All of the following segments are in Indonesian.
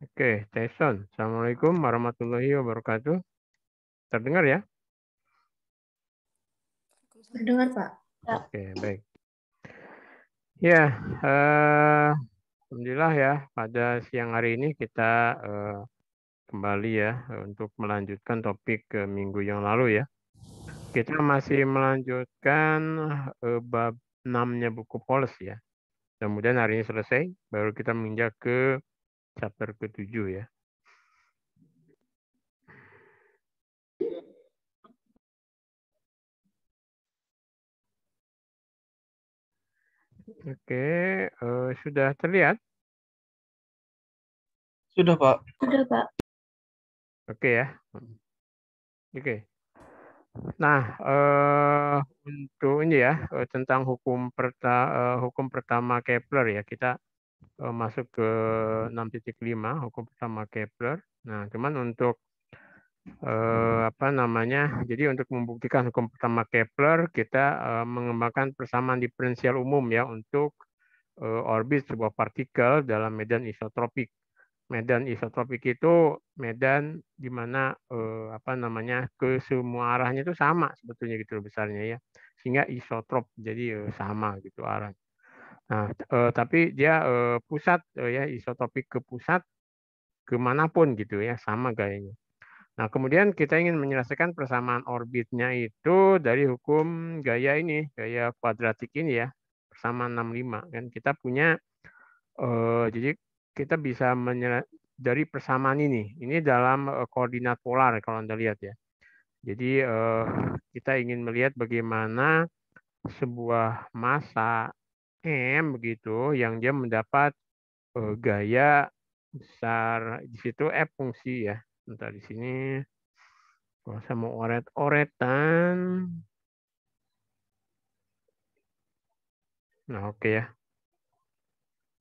Oke, Jason. Assalamualaikum warahmatullahi wabarakatuh. Terdengar ya? Terdengar, Pak. Oke, baik. Ya, alhamdulillah ya, pada siang hari ini kita kembali ya untuk melanjutkan topik minggu yang lalu ya. Kita masih melanjutkan bab 6-nya buku Poles ya. Kemudian hari ini selesai, baru kita menginjak ke chapter ke-7 ya. Oke, sudah terlihat? Sudah, Pak. Sudah, Pak. Oke ya. Oke. Nah, untuk ini ya tentang hukum pertama Kepler ya, kita masuk ke 6.5 hukum pertama Kepler. Nah, cuman untuk apa namanya? Jadi untuk membuktikan hukum pertama Kepler, kita mengembangkan persamaan diferensial umum ya untuk orbit sebuah partikel dalam medan isotropik. Medan isotropik itu medan di mana apa namanya ke semua arahnya itu sama sebetulnya gitu besarnya ya, sehingga isotrop jadi sama gitu arah. Nah, tapi dia pusat ya isotropik ke pusat kemanapun gitu ya sama gayanya. Nah, kemudian kita ingin menyelesaikan persamaan orbitnya itu dari hukum gaya ini, gaya kuadratik ini ya, persamaan 65 kan kita punya jadi kita bisa dari persamaan ini dalam koordinat polar kalau Anda lihat ya. Jadi kita ingin melihat bagaimana sebuah massa M begitu yang dia mendapat gaya besar di situ F fungsi ya. Bentar di sini kalau saya mau oret-oretan. Nah, oke ya.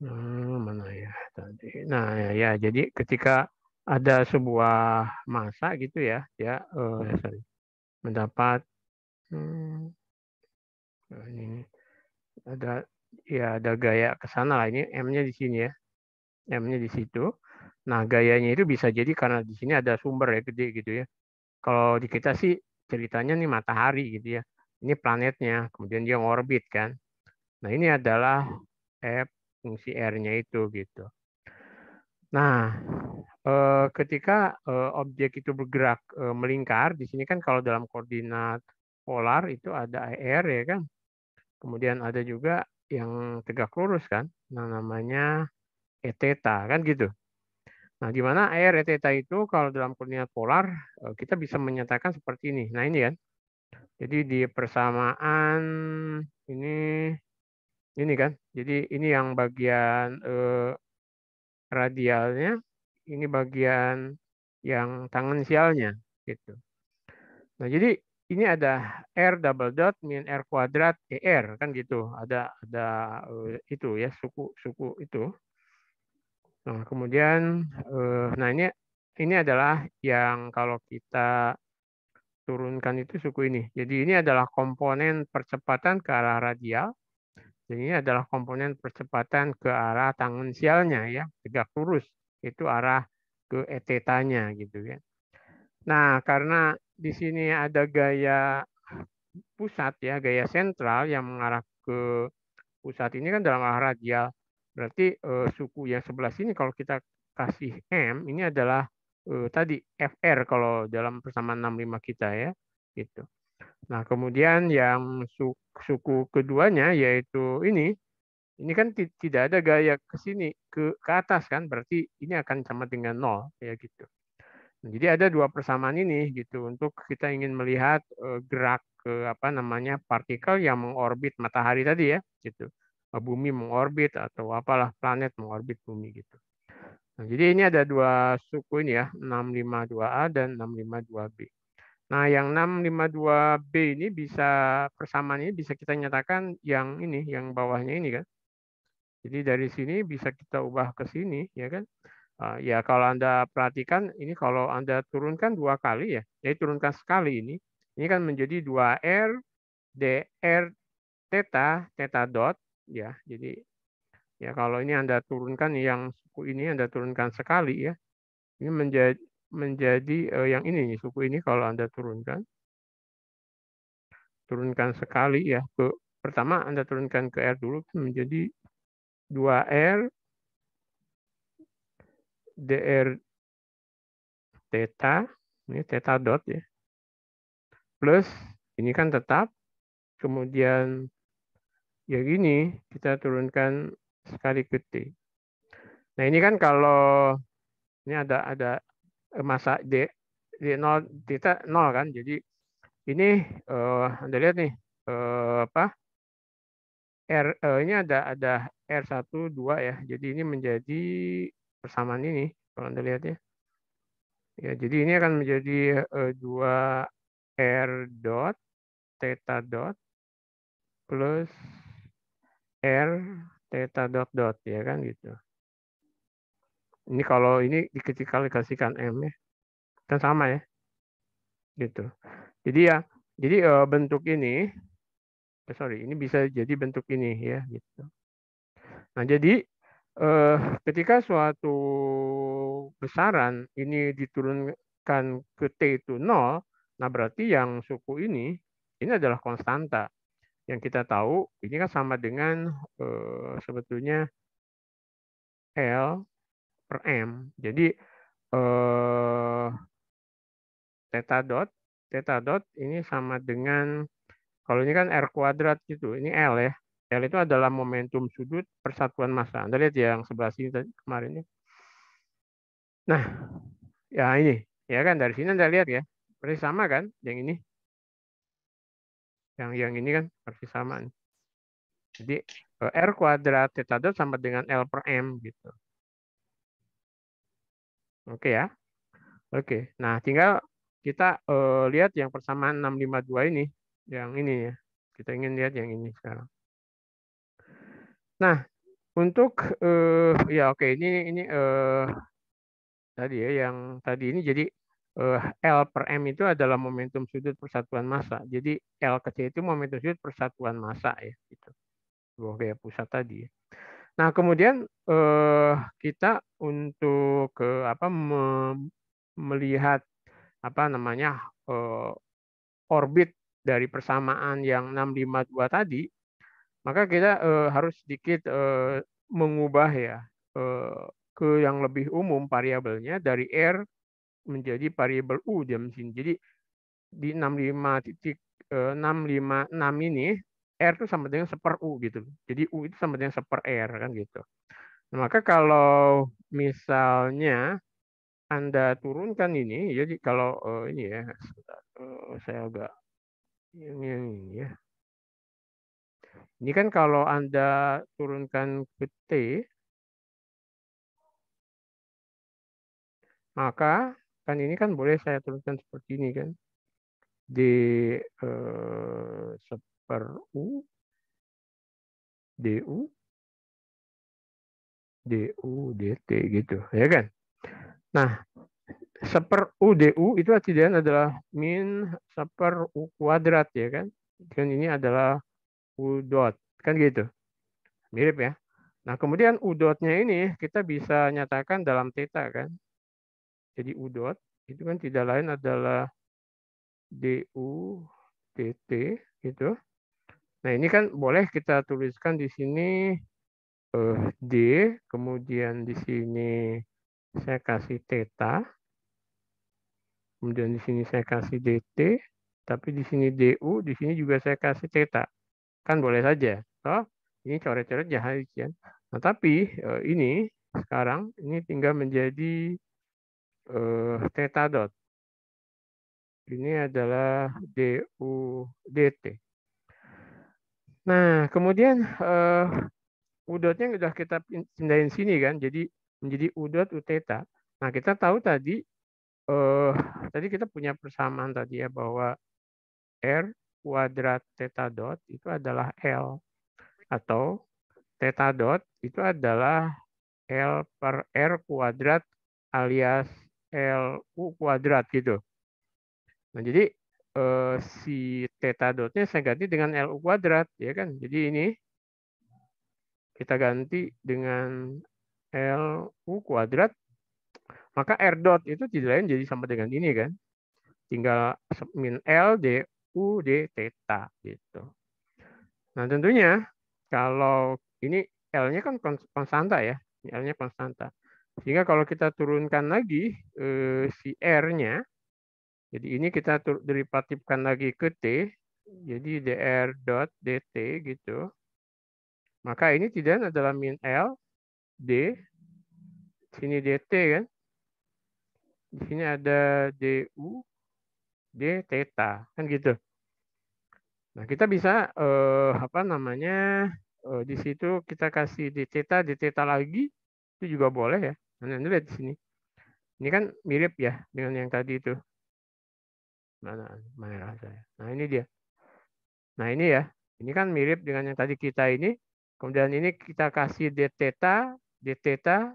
Mana ya tadi. Nah, ya jadi ketika ada sebuah massa gitu ya, ya sorry, mendapat ini ada ya ada gaya ke sana lah ini M-nya di sini ya. M-nya di situ. Nah, gayanya itu bisa jadi karena di sini ada sumber ya gede gitu ya. Kalau di kita sih ceritanya nih matahari gitu ya. Ini planetnya, kemudian dia ngorbit kan. Nah, ini adalah F fungsi R-nya itu gitu. Nah, ketika objek itu bergerak melingkar, di sini kan kalau dalam koordinat polar itu ada R ya kan. Kemudian ada juga yang tegak lurus kan. Nah, namanya E theta kan gitu. Nah, di mana R E theta itu kalau dalam koordinat polar kita bisa menyatakan seperti ini. Nah, ini kan. Jadi di persamaan ini kan. Jadi ini yang bagian radialnya, ini bagian yang tangensialnya gitu. Nah, jadi ini ada R double dot min R kuadrat ER kan gitu. Ada itu ya suku itu. Nah, kemudian nah ini adalah yang kalau kita turunkan itu suku ini. Jadi ini adalah komponen percepatan ke arah radial. Dan ini adalah komponen percepatan ke arah tangensialnya ya, tegak lurus. Itu arah ke etetanya gitu ya. Nah, karena di sini ada gaya pusat ya, gaya sentral yang mengarah ke pusat ini kan dalam arah radial. Berarti suku yang sebelah sini kalau kita kasih M ini adalah tadi FR kalau dalam persamaan 65 kita ya gitu. Nah, kemudian yang suku keduanya yaitu ini kan tidak ada gaya ke sini ke atas kan berarti ini akan sama dengan nol ya gitu. Nah, jadi ada dua persamaan ini gitu untuk kita ingin melihat gerak ke apa namanya partikel yang mengorbit matahari tadi ya gitu. Bumi mengorbit atau apalah planet mengorbit bumi gitu. Nah, jadi ini ada dua suku ini ya, 652A dan 652B. Nah, yang 652B ini bisa persamaan ini bisa kita nyatakan yang ini, yang bawahnya ini kan. Jadi dari sini bisa kita ubah ke sini ya kan. Ya kalau Anda perhatikan ini kalau Anda turunkan dua kali ya, jadi turunkan sekali ini kan menjadi 2R dr theta theta dot ya. Jadi Ya, kalau ini Anda turunkan yang suku ini Anda turunkan sekali ya. Ini menjadi yang ini suku ini kalau Anda turunkan sekali ya ke pertama Anda turunkan ke R dulu menjadi 2R dr theta, ini theta dot ya, plus ini kan tetap, kemudian ya gini kita turunkan sekali ke T. Nah ini kan kalau ini ada masa D0 theta 0 kan, jadi ini Anda lihat nih apa ini ada R1 2 ya. Jadi ini menjadi persamaan ini kalau Anda lihat ya. Ya, jadi ini akan menjadi 2 R dot theta dot plus R theta dot dot ya kan gitu. Ini kalau ini dikalikan M ya. Kan sama ya. Gitu. Jadi ya, jadi bentuk ini ini bisa jadi bentuk ini ya gitu. Nah, jadi ketika suatu besaran ini diturunkan ke T itu 0, nah berarti yang suku ini adalah konstanta. Yang kita tahu ini kan sama dengan sebetulnya L per M. Jadi theta dot ini sama dengan, kalau ini kan R kuadrat gitu, ini L ya. L itu adalah momentum sudut persatuan massa. Anda lihat ya yang sebelah sini kemarin ya. Nah, ya ini, ya kan dari sini Anda lihat ya, persis sama kan yang ini. Yang ini kan persis sama nih. Jadi R kuadrat theta dot sama dengan L per M gitu. Oke ya. Oke. Nah, tinggal kita lihat yang persamaan 652 ini, yang ini ya. Kita ingin lihat yang ini sekarang. Nah, untuk ya oke ini tadi ya yang tadi ini jadi L per M itu adalah momentum sudut persatuan massa. Jadi L kecil itu momentum sudut persatuan massa ya gitu. Dua gaya pusat tadi ya. Nah, kemudian kita untuk apa melihat apa namanya orbit dari persamaan yang 652 tadi, maka kita harus sedikit mengubah ya ke yang lebih umum variabelnya dari R menjadi variabel U di sini. Jadi di 65.656 ini R itu sama dengan seper U gitu. Jadi U itu sama dengan seper R kan gitu. Nah, maka kalau misalnya Anda turunkan ini, jadi kalau ini ya, saya agak ini ya. Ini kan kalau Anda turunkan ke T, maka kan ini kan boleh saya turunkan seperti ini kan. D seper U, DU, DU, DT gitu, ya kan? Nah, seper U, DU itu artinya adalah min seper U kuadrat, ya kan? Dan ini adalah U dot, kan gitu. Mirip ya. Nah, kemudian U dotnya ini kita bisa nyatakan dalam theta kan. Jadi U dot itu kan tidak lain adalah DU dt gitu. Nah, ini kan boleh kita tuliskan di sini D, kemudian di sini saya kasih theta, kemudian di sini saya kasih dt, tapi di sini du, di sini juga saya kasih theta. Kan boleh saja. Oh, ini coret-coret jahat ya. Nah, tapi ini sekarang ini tinggal menjadi theta dot. Ini adalah du dt. Nah, kemudian U dotnya sudah kita pindahin sini kan, jadi menjadi U dot U theta. Nah, kita tahu tadi kita punya persamaan tadi ya bahwa R kuadrat theta dot itu adalah L, atau theta dot itu adalah L per R kuadrat alias LU kuadrat gitu. Nah, jadi si theta dotnya saya ganti dengan LU kuadrat ya kan. Jadi ini kita ganti dengan LU kuadrat, maka R dot itu tidak lain jadi sama dengan ini kan. Tinggal min L DU D theta gitu. Nah, tentunya kalau ini L-nya kan konstanta ya. L-nya konstanta. Sehingga kalau kita turunkan lagi si R-nya, jadi ini kita derivatifkan lagi ke T, jadi dr dot dt gitu. Maka ini tidak adalah min L, D, sini dt kan. Di sini ada du, d theta, kan gitu. Nah, kita bisa apa namanya di situ kita kasih d theta lagi, itu juga boleh ya. Nah, Anda lihat di sini. Ini kan mirip ya dengan yang tadi itu. Mana merah saya. Nah, ini dia. Nah, ini ya. Ini kan mirip dengan yang tadi kita ini. Kemudian ini kita kasih d theta,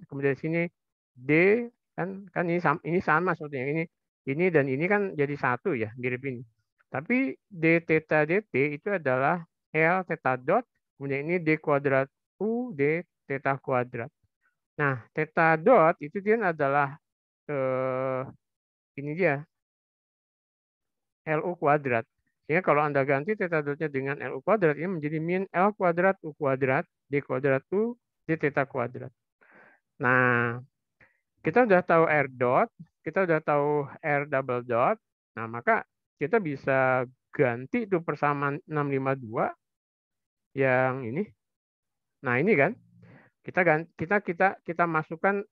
kemudian sini d kan ini sama sebetulnya. Ini dan ini kan jadi satu ya, mirip ini. Tapi d theta dt itu adalah L theta dot, kemudian ini d kuadrat U d theta kuadrat. Nah, theta dot itu dia adalah ini dia LU kuadrat. Sehingga kalau Anda ganti theta dotnya dengan LU kuadrat, ini menjadi min L kuadrat U kuadrat d kuadrat U d theta kuadrat. Nah, kita udah tahu R dot, kita udah tahu R double dot. Nah, maka kita bisa ganti itu persamaan 652 yang ini. Nah, ini kan kita masukkan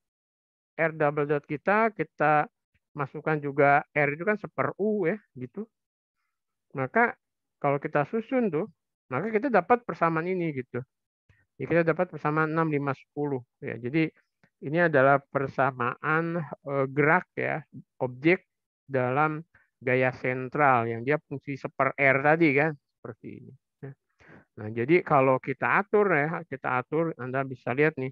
R double dot kita masukkan juga R itu kan seper U ya, gitu. Maka kalau kita susun tuh, maka kita dapat persamaan ini gitu. Jadi kita dapat persamaan 6, 5, 10 ya. Jadi ini adalah persamaan gerak ya, objek dalam gaya sentral yang dia fungsi seper R tadi kan, seperti ini. Nah, jadi kalau kita atur ya, Anda bisa lihat nih,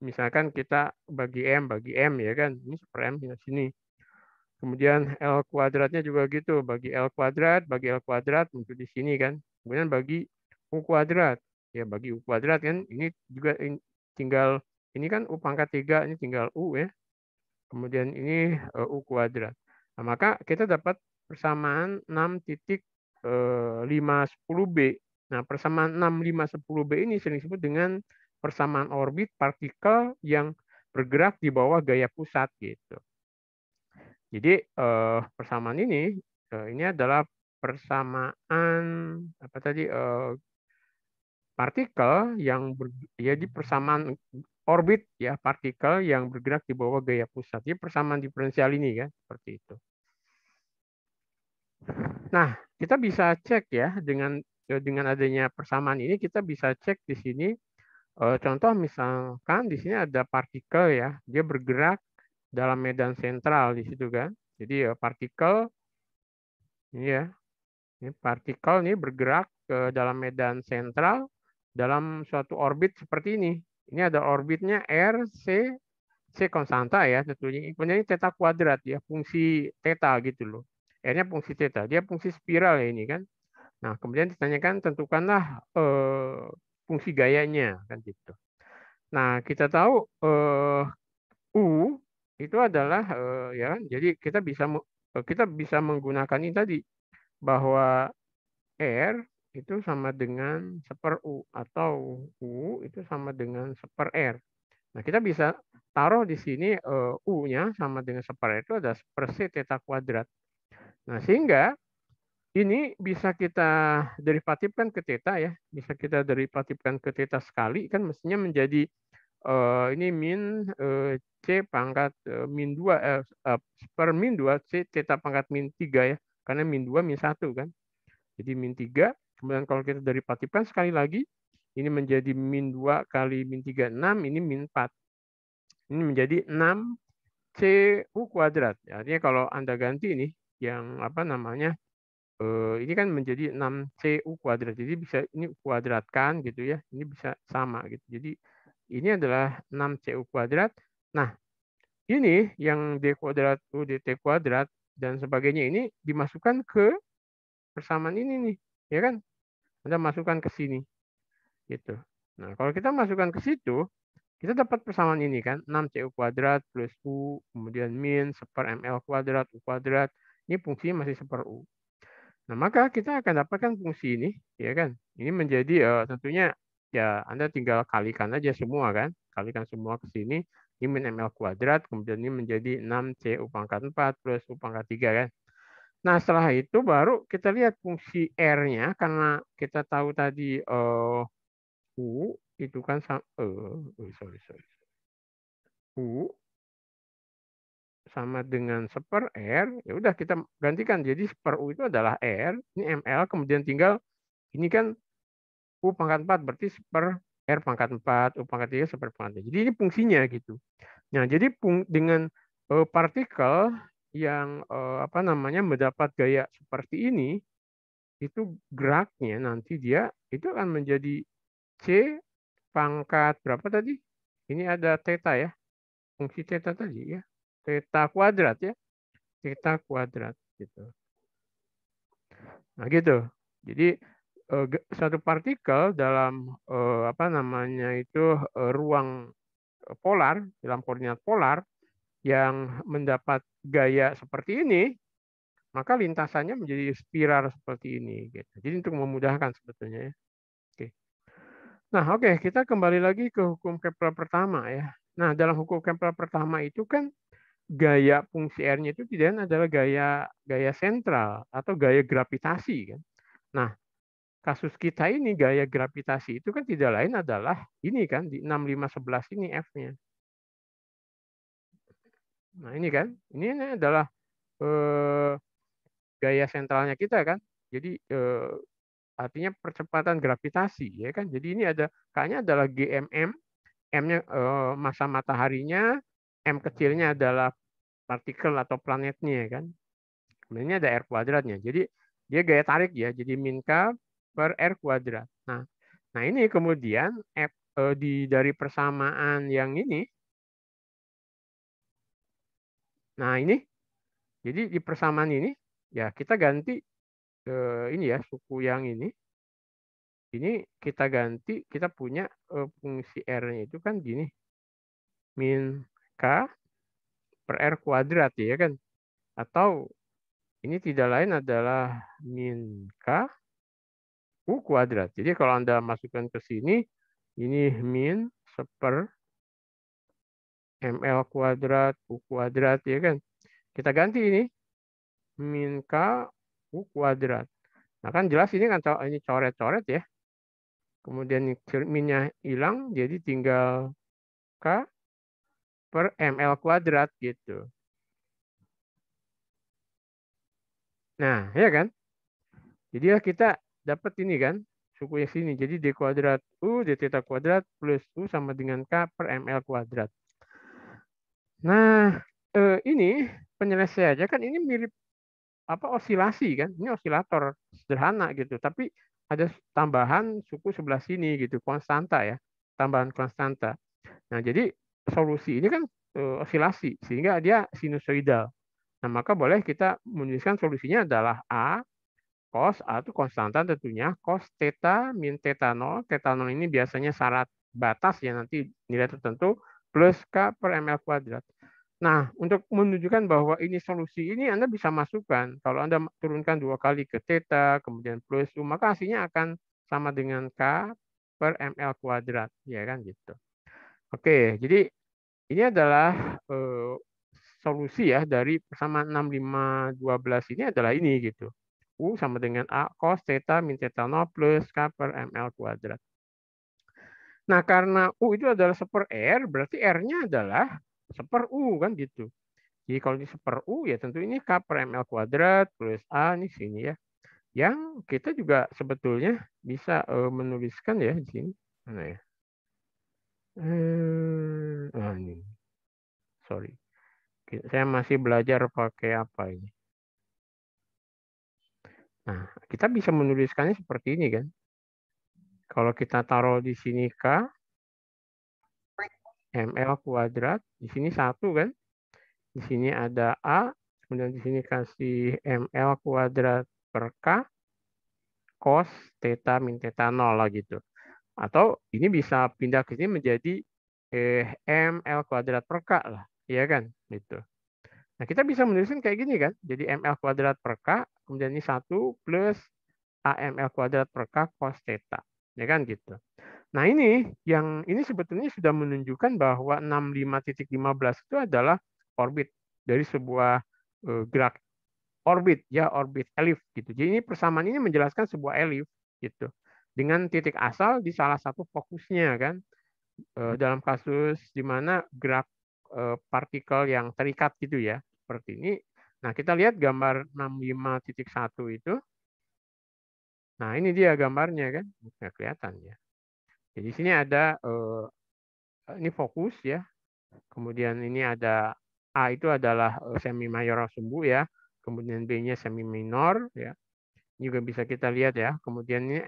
misalkan kita bagi M ya kan, ini seper M di sini. Kemudian L kuadratnya juga gitu, bagi L kuadrat muncul di sini kan. Kemudian bagi U kuadrat, ya bagi U kuadrat kan, ini juga tinggal, ini kan U pangkat 3, ini tinggal U ya. Kemudian ini U kuadrat. Nah, maka kita dapat persamaan 6.510B. Nah, persamaan 6.510B ini sering disebut dengan persamaan orbit partikel yang bergerak di bawah gaya pusat gitu. Jadi persamaan ini adalah persamaan apa tadi partikel yang jadi persamaan orbit ya, partikel yang bergerak di bawah gaya pusat. Jadi persamaan diferensial ini kan seperti itu. Nah, kita bisa cek ya dengan adanya persamaan ini kita bisa cek di sini contoh misalkan di sini ada partikel ya, dia bergerak dalam medan sentral di situ kan. Jadi partikel ini ya, ini partikel ini bergerak ke dalam medan sentral dalam suatu orbit seperti ini. Ini ada orbitnya R, C konstanta ya tentunya. Kemudian ini theta kuadrat ya, fungsi theta gitu loh. R-nya fungsi theta, dia fungsi spiral ya ini kan. Nah, kemudian ditanyakan tentukanlah fungsi gayanya kan gitu. Nah, kita tahu U itu adalah ya kan, jadi kita bisa menggunakan ini tadi bahwa R itu sama dengan seper U atau U itu sama dengan seper R. Nah, kita bisa taruh di sini U-nya sama dengan seper R itu ada seper C theta kuadrat. Nah, sehingga ini bisa kita derivatifkan ke theta ya, bisa kita derivatifkan ke theta sekali kan mestinya menjadi ini min C pangkat min 2 per min 2 C theta pangkat min 3 ya. Karena min 2 min 1 kan. Jadi min 3, kemudian kalau kita derivatifkan sekali lagi, ini menjadi min 2 kali min 3, 6, ini min 4. Ini menjadi 6 CU kuadrat. Artinya kalau Anda ganti ini, yang apa namanya, ini kan menjadi 6 CU kuadrat. Jadi bisa ini kuadratkan gitu ya, ini bisa sama gitu. Jadi ini adalah 6 CU kuadrat. Nah, ini yang D kuadrat U DT kuadrat dan sebagainya ini dimasukkan ke persamaan ini nih, ya kan? Anda masukkan ke sini. Gitu. Nah, kalau kita masukkan ke situ, kita dapat persamaan ini kan, 6cu kuadrat plus U, kemudian min 1/ml kuadrat U kuadrat. Ini fungsinya masih 1/U. Nah, maka kita akan dapatkan fungsi ini, ya kan? Ini menjadi tentunya ya Anda tinggal kalikan aja semua kan. Kalikan semua ke sini, ini min ml kuadrat, kemudian ini menjadi 6cu pangkat 4 plus U pangkat 3 kan. Nah, setelah itu baru kita lihat fungsi R-nya, karena kita tahu tadi U itu kan sorry. U sama dengan 1/R, ya udah kita gantikan. Jadi 1/U itu adalah R, ini ml, kemudian tinggal ini kan U pangkat 4, berarti 1/R pangkat 4, U pangkat 3, 1/R pangkat 3. Jadi ini fungsinya gitu. Nah, jadi dengan partikel yang apa namanya mendapat gaya seperti ini, itu geraknya nanti dia itu akan menjadi C pangkat berapa tadi? Ini ada theta ya. Fungsi theta tadi ya. Theta kuadrat ya. Theta kuadrat gitu. Nah, gitu. Jadi satu partikel dalam apa namanya itu ruang polar, dalam koordinat polar yang mendapat gaya seperti ini, maka lintasannya menjadi spiral seperti ini gitu. Jadi untuk memudahkan sebetulnya ya. Oke. Nah, oke, kita kembali lagi ke hukum Kepler pertama ya. Nah, dalam hukum Kepler pertama itu kan gaya fungsi R-nya itu tidak adalah gaya sentral atau gaya gravitasi kan. Nah, kasus kita ini gaya gravitasi itu kan tidak lain adalah ini kan di 6511 ini F-nya. Nah, ini kan, ini adalah gaya sentralnya kita kan. Jadi artinya percepatan gravitasi ya kan. Jadi ini ada K-nya adalah GMM, M-nya massa mataharinya, M kecilnya adalah partikel atau planetnya kan. Kemudian ini ada R kuadratnya. Jadi dia gaya tarik ya. Jadi min K per R kuadrat. Nah ini kemudian dari persamaan yang ini. Nah ini. Jadi di persamaan ini ya kita ganti ini ya suku yang ini. Ini kita ganti, kita punya fungsi R-nya itu kan gini. Min K per R kuadrat ya kan. Atau ini tidak lain adalah min K U kuadrat. Jadi kalau Anda masukkan ke sini, ini min 1/ml kuadrat U kuadrat ya kan. Kita ganti ini min K U kuadrat. Nah kan jelas ini kan ini coret-coret ya. Kemudian minnya hilang, jadi tinggal K per ml kuadrat gitu. Nah, ya kan? Jadi kita dapat ini kan, sukunya sini. Jadi D kuadrat U, D theta kuadrat plus U sama dengan K per ml kuadrat. Nah, ini penyelesaiannya kan ini mirip apa osilasi kan? Ini osilator sederhana gitu. Tapi ada tambahan suku sebelah sini gitu, konstanta ya. Tambahan konstanta. Nah, jadi solusi ini kan osilasi sehingga dia sinusoidal. Nah, maka boleh kita menuliskan solusinya adalah A cos A itu konstanta tentunya cos theta min theta 0. Theta 0 ini biasanya syarat batas ya nanti nilai tertentu plus K per ml kuadrat. Nah, untuk menunjukkan bahwa ini solusi ini Anda bisa masukkan. Kalau Anda turunkan 2 kali ke theta, kemudian plus U, maka hasilnya akan sama dengan K per ml kuadrat. Ya kan gitu. Oke, jadi ini adalah solusi ya dari persamaan 6512 ini adalah ini gitu. U sama dengan A cos theta min theta 0 plus K per ml kuadrat. Nah, karena U itu adalah 1/R, berarti R-nya adalah 1/U kan gitu. Jadi kalau ini 1/U ya tentu ini K per ml kuadrat plus A ini sini ya. Yang kita juga sebetulnya bisa menuliskan ya di sini. Mana ya? Ini. Sorry. Saya masih belajar pakai apa ini. Nah, kita bisa menuliskannya seperti ini kan. Kalau kita taruh di sini K, ml kuadrat, di sini 1 kan. Di sini ada A, kemudian di sini kasih ml kuadrat per K, cos theta min theta 0 lah gitu. Atau ini bisa pindah ke sini menjadi ml kuadrat per k lah, ya kan? Gitu. Nah, kita bisa menuliskan kayak gini kan. Jadi ml kuadrat per k, kemudian ini 1 plus AML kuadrat per K cos theta. Ya kan gitu. Nah, ini sebetulnya sudah menunjukkan bahwa 65.15 itu adalah orbit dari sebuah gerak orbit, ya, orbit elif gitu. Jadi ini persamaan ini menjelaskan sebuah elif gitu. Dengan titik asal di salah satu fokusnya kan. Dalam kasus di mana gerak partikel yang terikat gitu ya, seperti ini. Nah, kita lihat gambar 65.1 itu. Nah, ini dia gambarnya kan, nggak kelihatan ya. Jadi sini ada ini fokus ya. Kemudian ini ada A itu adalah semi mayor sumbu ya. Kemudian B-nya semi minor ya. Ini juga bisa kita lihat ya. Kemudian ini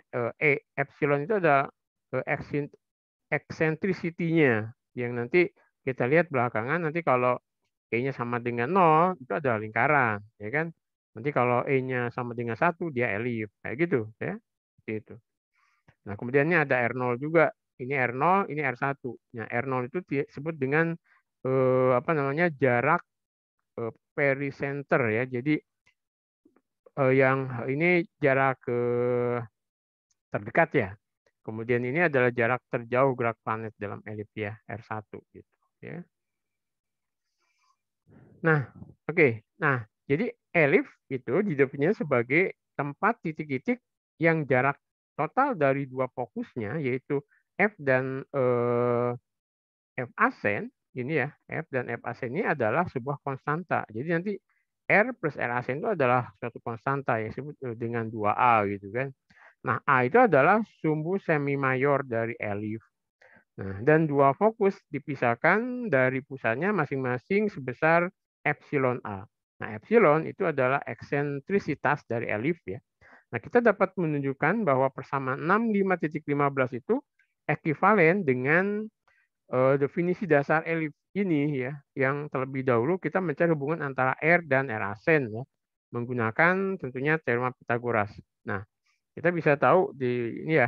epsilon itu ada eccentricity-nya yang nanti kita lihat belakangan nanti kalau E-nya sama dengan 0 itu adalah lingkaran ya kan. Nanti kalau E-nya sama dengan 1 dia elif kayak gitu ya. Seperti itu. Nah, kemudian ini ada R0 juga. Ini R0, ini R1. Nah, R0 itu disebut dengan apa namanya jarak pericenter ya. Jadi yang ini jarak terdekat ya. Kemudian ini adalah jarak terjauh gerak planet dalam elip ya, R1 gitu ya. Nah, oke. Nah, jadi elif itu didefinisikan sebagai tempat titik-titik yang jarak total dari dua fokusnya yaitu F dan F asen ini ya, F dan F asen ini adalah sebuah konstanta. Jadi nanti R plus R asen itu adalah suatu konstanta yang disebut dengan 2A gitu kan. Nah, A itu adalah sumbu semi mayor dari elif. Nah, dan dua fokus dipisahkan dari pusatnya masing-masing sebesar epsilon A. Nah, epsilon itu adalah eksentrisitas dari elif ya. Nah, kita dapat menunjukkan bahwa persamaan 65.15 itu ekivalen dengan definisi dasar elif ini ya, yang terlebih dahulu kita mencari hubungan antara R dan R asen ya, menggunakan tentunya teorema Pitagoras. Nah, kita bisa tahu di ini ya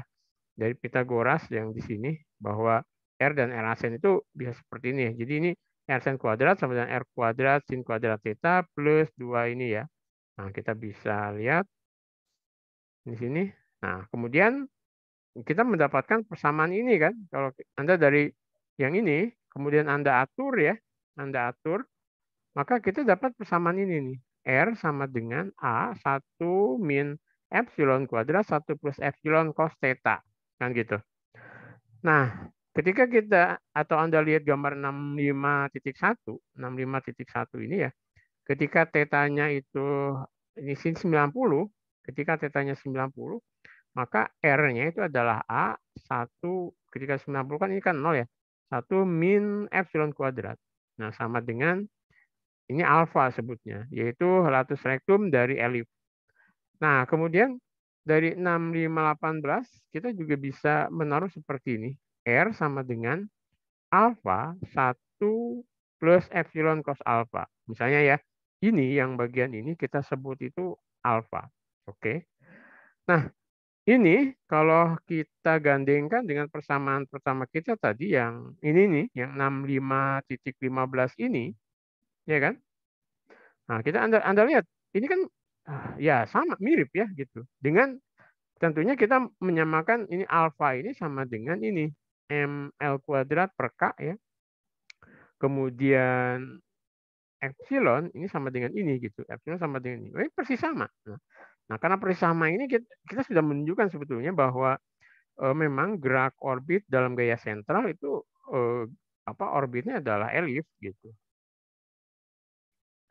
dari Pitagoras yang di sini bahwa R dan R asen itu bisa seperti ini. Jadi ini R sin kuadrat sama dengan R kuadrat sin kuadrat theta plus 2 ini ya. Nah, kita bisa lihat di sini. Nah, kemudian kita mendapatkan persamaan ini kan. Kalau Anda dari yang ini, kemudian Anda atur ya, Anda atur, maka kita dapat persamaan ini nih. R sama dengan A1 min epsilon kuadrat 1 plus epsilon cos theta. Kan gitu. Nah, ketika kita atau Anda lihat gambar 65.1 ini ya, ketika tetanya itu ini sin 90, ketika tetanya 90, maka R-nya itu adalah A1 ketika 90 kan ini kan 0 ya. 1 min epsilon kuadrat. Nah, sama dengan ini alfa sebutnya, yaitu latus rectum dari elif. Nah, kemudian dari 6518 kita juga bisa menaruh seperti ini. R sama dengan alfa 1 plus epsilon cos alfa. Misalnya ya, ini yang bagian ini kita sebut itu alfa. Oke. Nah, ini kalau kita gandengkan dengan persamaan pertama kita tadi yang ini nih, yang 65.15 ini, ya kan? Nah, Anda lihat, ini kan ya sama mirip ya gitu. Dengan tentunya kita menyamakan ini alfa ini sama dengan ini ml kuadrat per k ya. Kemudian epsilon ini sama dengan ini gitu. Epsilon sama dengan ini. Ini persis sama. Nah, karena persis sama ini kita sudah menunjukkan sebetulnya bahwa memang gerak orbit dalam gaya sentral itu orbitnya adalah elif gitu.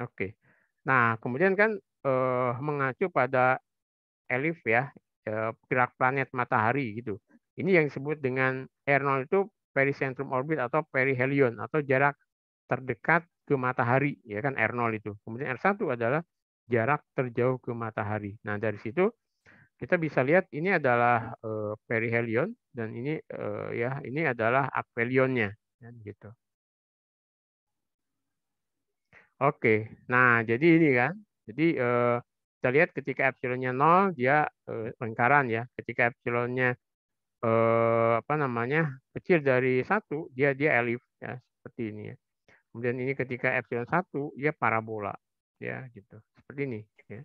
Oke. Nah, kemudian kan mengacu pada elif ya, gerak planet matahari gitu. Ini yang disebut dengan R0 itu pericentrum orbit atau perihelion atau jarak terdekat ke matahari ya kan R0 itu. Kemudian R1 adalah jarak terjauh ke matahari. Nah, dari situ kita bisa lihat ini adalah perihelion dan ini ya ini adalah apelionnya kan gitu. Oke. Nah, jadi ini kan. Jadi kita lihat ketika epsilonnya 0 dia lingkaran ya. Ketika epsilonnya apa namanya kecil dari 1, dia elif ya seperti ini ya. Kemudian ini ketika epsilon 1 dia parabola ya gitu. Seperti ini ya.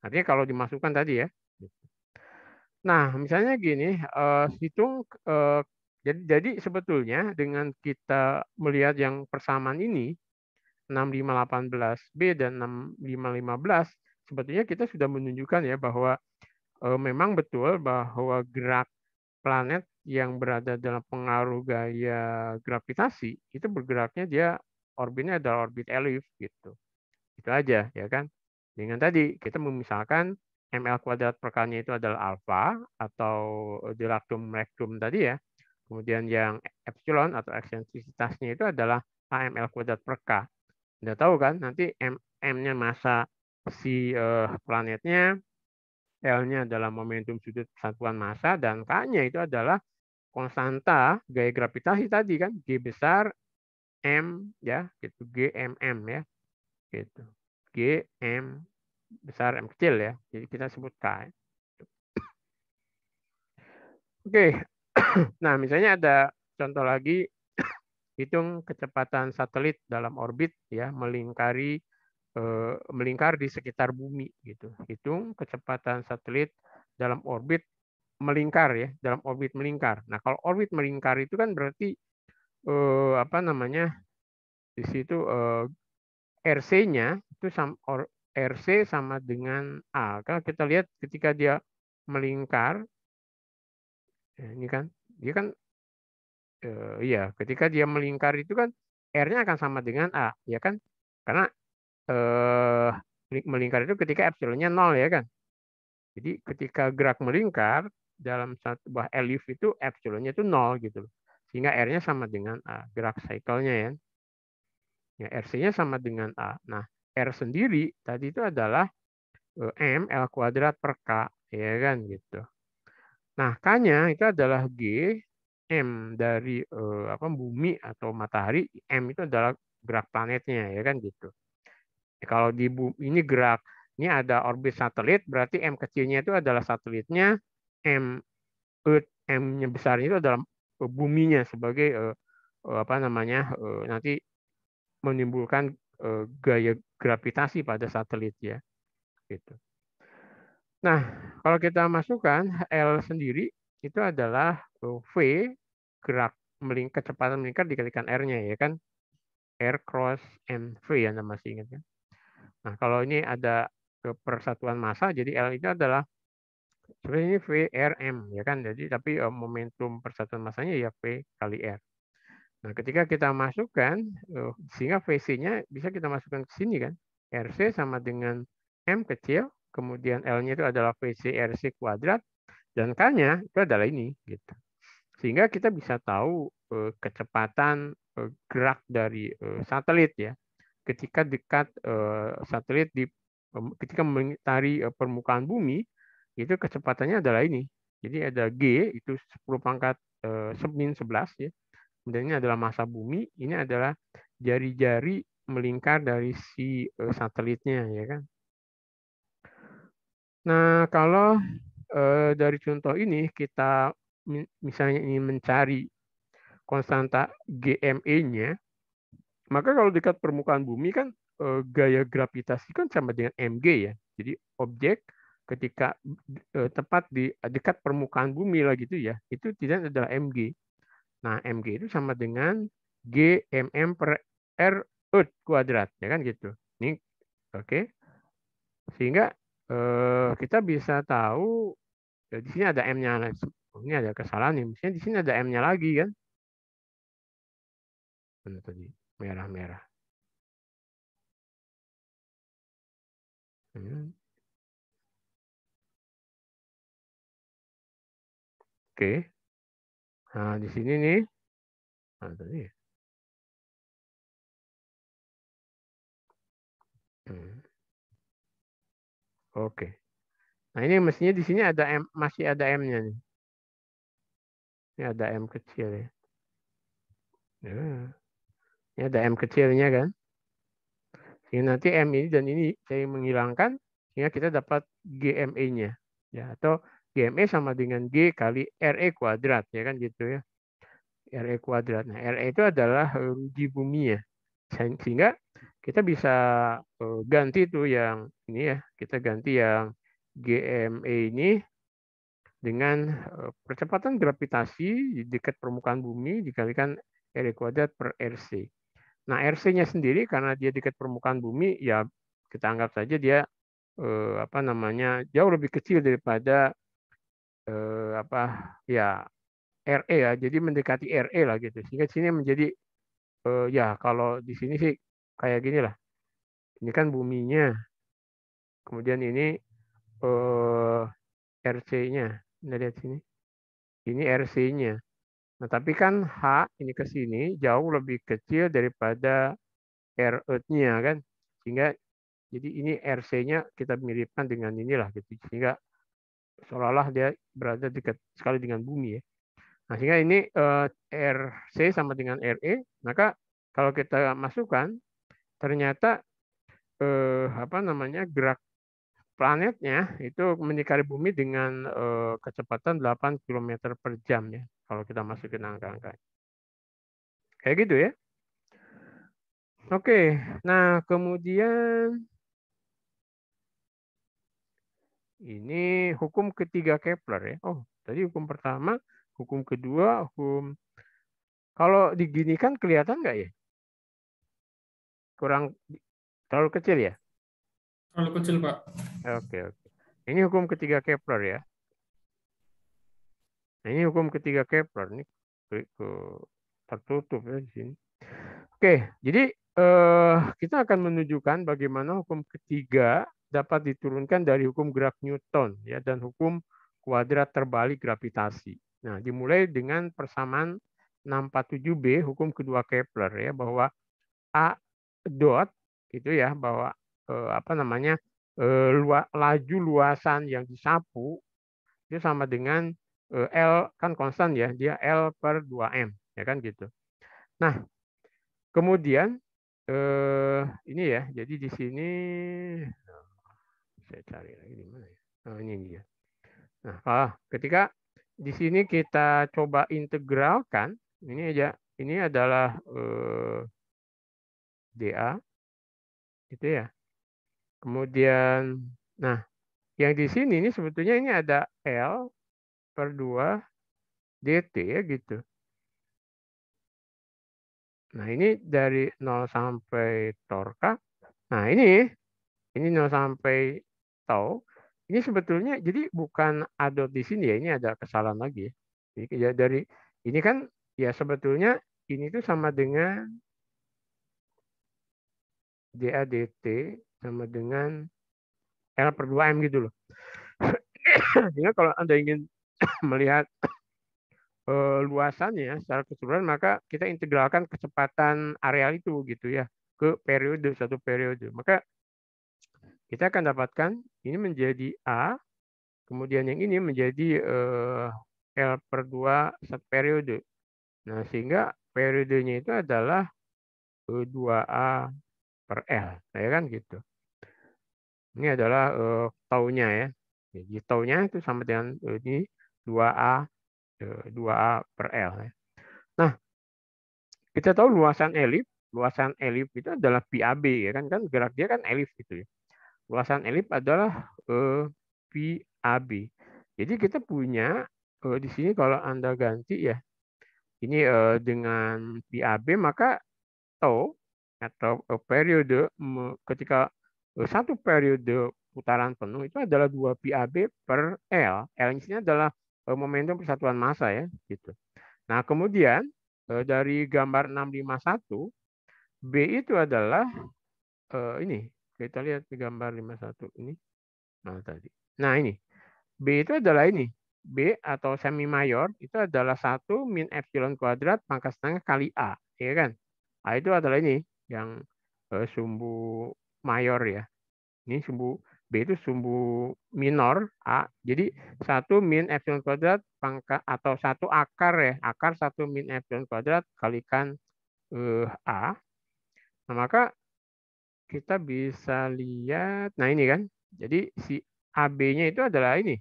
Artinya kalau dimasukkan tadi ya. Nah, misalnya gini, hitung jadi sebetulnya dengan kita melihat yang persamaan ini 6518b dan 6515 sebetulnya kita sudah menunjukkan ya bahwa memang betul bahwa gerak planet yang berada dalam pengaruh gaya gravitasi itu bergeraknya dia orbitnya adalah orbit elif gitu. Itu aja ya kan. Dengan tadi kita memisalkan ml kuadrat per K-nya itu adalah alfa atau dilactum rectum tadi ya. Kemudian yang epsilon atau eksentrisitasnya itu adalah AML kuadrat per K. Anda tahu kan nanti M-nya masa si planetnya, L-nya adalah momentum sudut satuan massa, dan K-nya itu adalah konstanta gaya gravitasi tadi kan, G besar M ya, gitu, G M M ya, gitu. G M besar M kecil ya. Jadi kita sebut K. Oke. Nah, misalnya ada contoh lagi, hitung kecepatan satelit dalam orbit ya, melingkar di sekitar bumi gitu. Hitung kecepatan satelit dalam orbit melingkar ya, dalam orbit melingkar. Nah, kalau orbit melingkar itu kan berarti apa namanya? Di situ RC-nya itu RC sama dengan A. Kalau kita lihat ketika dia melingkar, ini kan dia kan iya, ketika dia melingkar itu kan R-nya akan sama dengan A, ya kan? Karena melingkar itu ketika epsilonnya 0 ya kan. Jadi ketika gerak melingkar dalam satu buah elif itu epsilonnya itu 0 gitu loh. Sehingga R-nya sama dengan A, gerak cycle-nya ya. Ya, RC-nya sama dengan A. Nah, R sendiri tadi itu adalah M L kuadrat per K, ya kan gitu. Nah, K-nya itu adalah G M dari apa bumi atau matahari, M itu adalah gerak planetnya, ya kan gitu. Kalau di bumi ini gerak, ini ada orbit satelit, berarti M kecilnya itu adalah satelitnya, M Earth, M-nya besarnya itu adalah buminya sebagai apa namanya nanti menimbulkan gaya gravitasi pada satelit ya, gitu. Nah, kalau kita masukkan L sendiri itu adalah V gerak kecepatan melingkar dikalikan R-nya ya kan, R cross mv ya, Anda masih ingat kan? Nah, kalau ini ada persatuan massa, jadi L itu adalah sebenarnya ini VRM ya kan, jadi tapi momentum persatuan massanya ya V kali R. Nah, ketika kita masukkan sehingga VC-nya bisa kita masukkan ke sini kan, RC sama dengan M kecil, kemudian L-nya itu adalah VC RC kuadrat, dan K-nya itu adalah ini gitu. Sehingga kita bisa tahu kecepatan gerak dari satelit ya ketika dekat satelit ketika mengitari permukaan bumi, itu kecepatannya adalah ini. Jadi ada G itu 10 pangkat min 11 ya. Kemudian ini adalah massa bumi, ini adalah jari-jari melingkar dari si satelitnya ya kan. Nah, kalau dari contoh ini kita misalnya ingin mencari konstanta GME-nya, maka kalau dekat permukaan bumi kan gaya gravitasi kan sama dengan mg ya. Jadi objek ketika tepat di dekat permukaan bumi lah gitu ya, itu tidak adalah mg. Nah, mg itu sama dengan gmm per r earth kuadrat ya kan gitu. Ini oke. Sehingga kita bisa tahu di sini ada m-nya. Ini ada kesalahan nih. Misalnya di sini ada m-nya lagi kan. Mana tadi? Merah-merah. Oke. Nah, di sini nih. Nah, tadi. Oke. Nah, ini mestinya di sini ada M, masih ada M-nya nih. Ini ada M kecil ya. Ini ada M kecilnya kan. Sehingga nanti M ini dan ini saya menghilangkan sehingga kita dapat GME-nya. Ya, atau GME sama dengan G kali RE kuadrat, ya kan gitu ya. RE kuadrat. Nah, RE itu adalah ruji bumi ya. Sehingga kita bisa ganti tuh yang ini ya, kita ganti yang GME ini dengan percepatan gravitasi di dekat permukaan bumi dikalikan RE kuadrat per RC. Nah, RC-nya sendiri karena dia dekat permukaan bumi, ya kita anggap saja dia apa namanya jauh lebih kecil daripada apa ya RE ya. Jadi mendekati RE lah gitu. Sehingga sini menjadi ya kalau di sini sih kayak gini lah. Ini kan buminya, kemudian ini RC-nya. Nah, lihat sini. Ini RC-nya. Nah, tapi kan H ini ke sini jauh lebih kecil daripada R Earth-nya kan. Sehingga jadi ini RC-nya kita miripkan dengan inilah gitu. Sehingga seolah-olah dia berada dekat sekali dengan bumi ya. Nah, sehingga ini RC sama dengan RE, maka kalau kita masukkan ternyata apa namanya gerak planetnya itu mendekati bumi dengan kecepatan 8 km per jam ya. Kalau kita masukin angka-angka. Kayak gitu ya. Oke, nah kemudian ini hukum ketiga Kepler ya. Oh, tadi hukum pertama, hukum kedua, hukum kalau diginikan kelihatan nggak ya? Kurang terlalu kecil ya? Terlalu kecil, Pak. Oke, oke. Ini hukum ketiga Kepler ya. Nah, ini hukum ketiga Kepler ini tertutup ya di sini. Oke, jadi kita akan menunjukkan bagaimana hukum ketiga dapat diturunkan dari hukum gerak Newton ya dan hukum kuadrat terbalik gravitasi. Nah, dimulai dengan persamaan 647B hukum kedua Kepler ya bahwa A dot itu ya bahwa apa namanya laju luasan yang disapu itu sama dengan L kan konstan ya, dia L per 2M ya kan gitu. Nah, kemudian ini ya, jadi di sini saya cari lagi di mana ya? Oh, ini dia. Nah, ketika di sini kita coba integralkan, ini aja, ini adalah dA, gitu ya. Kemudian, nah, yang di sini ini sebetulnya ini ada L per 2 dt ya gitu. Nah, ini dari 0 sampai torka. Nah, ini 0 sampai tau. Ini sebetulnya jadi bukan adot di sini ya, ini ada kesalahan lagi ya. Jadi ya dari ini kan ya sebetulnya ini tuh sama dengan dA dt sama dengan L per 2M gitu loh. Sehingga kalau Anda ingin melihat luasannya secara keseluruhan maka kita integralkan kecepatan areal itu gitu ya ke periode satu periode. Maka kita akan dapatkan ini menjadi A, kemudian yang ini menjadi L per 2 satu periode. Nah, sehingga periodenya itu adalah 2A per L. Ya kan gitu. Ini adalah taunya ya. Jadi taunya itu sama dengan ini 2A 2A per L. Ya. Nah, kita tahu luasan elip itu adalah PAB ya kan gerak dia kan elip gitu ya. Luasan elip adalah PAB. Jadi kita punya di sini kalau Anda ganti ya ini dengan PAB maka tau atau periode ketika satu periode putaran penuh itu adalah 2 PAB per L. L ini sini adalah momentum persatuan massa ya gitu. Nah, kemudian dari gambar 651 B itu adalah ini. Kita lihat di gambar 51 ini. Nah, tadi. Nah, ini. B itu adalah ini. B atau semi mayor itu adalah 1 min epsilon kuadrat pangkat setengah kali A. Ya kan? A itu adalah ini. Yang sumbu mayor ya. Ini sumbu B itu sumbu minor A. Jadi 1 min epsilon kuadrat pangkat atau 1 akar ya. Akar 1 min epsilon kuadrat kalikan A. Nah, maka kita bisa lihat, nah ini kan, jadi si AB-nya itu adalah ini,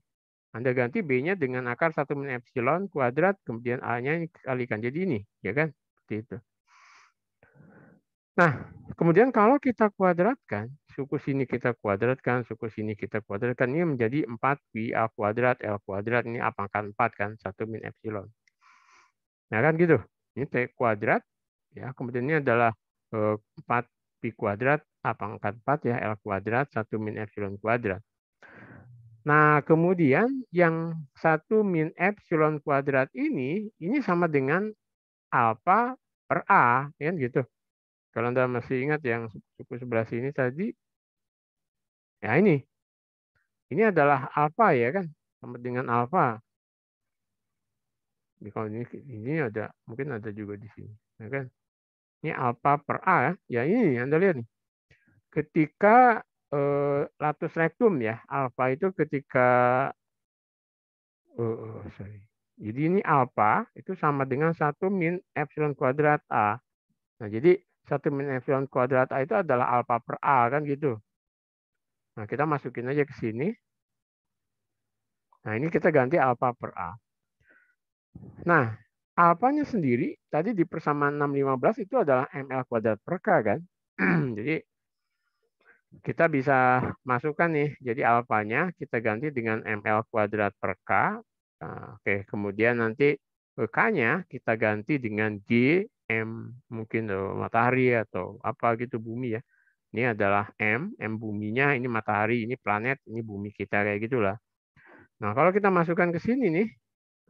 Anda ganti B-nya dengan akar 1 min epsilon kuadrat, kemudian A-nya dikalikan. Jadi ini, ya kan? Seperti itu. Nah, kemudian kalau kita kuadratkan, suku sini kita kuadratkan, suku sini kita kuadratkan, ini menjadi 4pi A kuadrat, L kuadrat, ini A pangkat 4 kan, 1 min epsilon. Nah kan gitu, ini T kuadrat, ya kemudian ini adalah 4pi kuadrat, A pangkat 4 ya, L kuadrat, 1 min epsilon kuadrat. Nah, kemudian yang 1 min epsilon kuadrat ini sama dengan alfa per A, kan gitu. Kalau Anda masih ingat yang suku sebelah sini tadi, ya ini adalah alfa ya kan, sama dengan alfa. Kalau ini ada, mungkin ada juga di sini, ya kan? Ini alfa per A ya, ini Anda lihat nih. Ketika latus rectum ya, alfa itu ketika sorry. Jadi ini alfa itu sama dengan 1 min epsilon kuadrat A. Nah, jadi 1 min epsilon kuadrat A itu adalah alfa per A kan gitu. Nah, kita masukin aja ke sini. Nah, ini kita ganti alfa per A. Nah, alfanya sendiri tadi di persamaan 615 itu adalah ml kuadrat per K kan. Jadi kita bisa masukkan nih. Jadi alfanya kita ganti dengan ml kuadrat per K. Nah, oke, kemudian nanti K-nya kita ganti dengan G, M mungkin matahari atau apa gitu bumi ya. Ini adalah M buminya, ini matahari, ini planet, ini bumi kita kayak gitulah. Nah, kalau kita masukkan ke sini nih,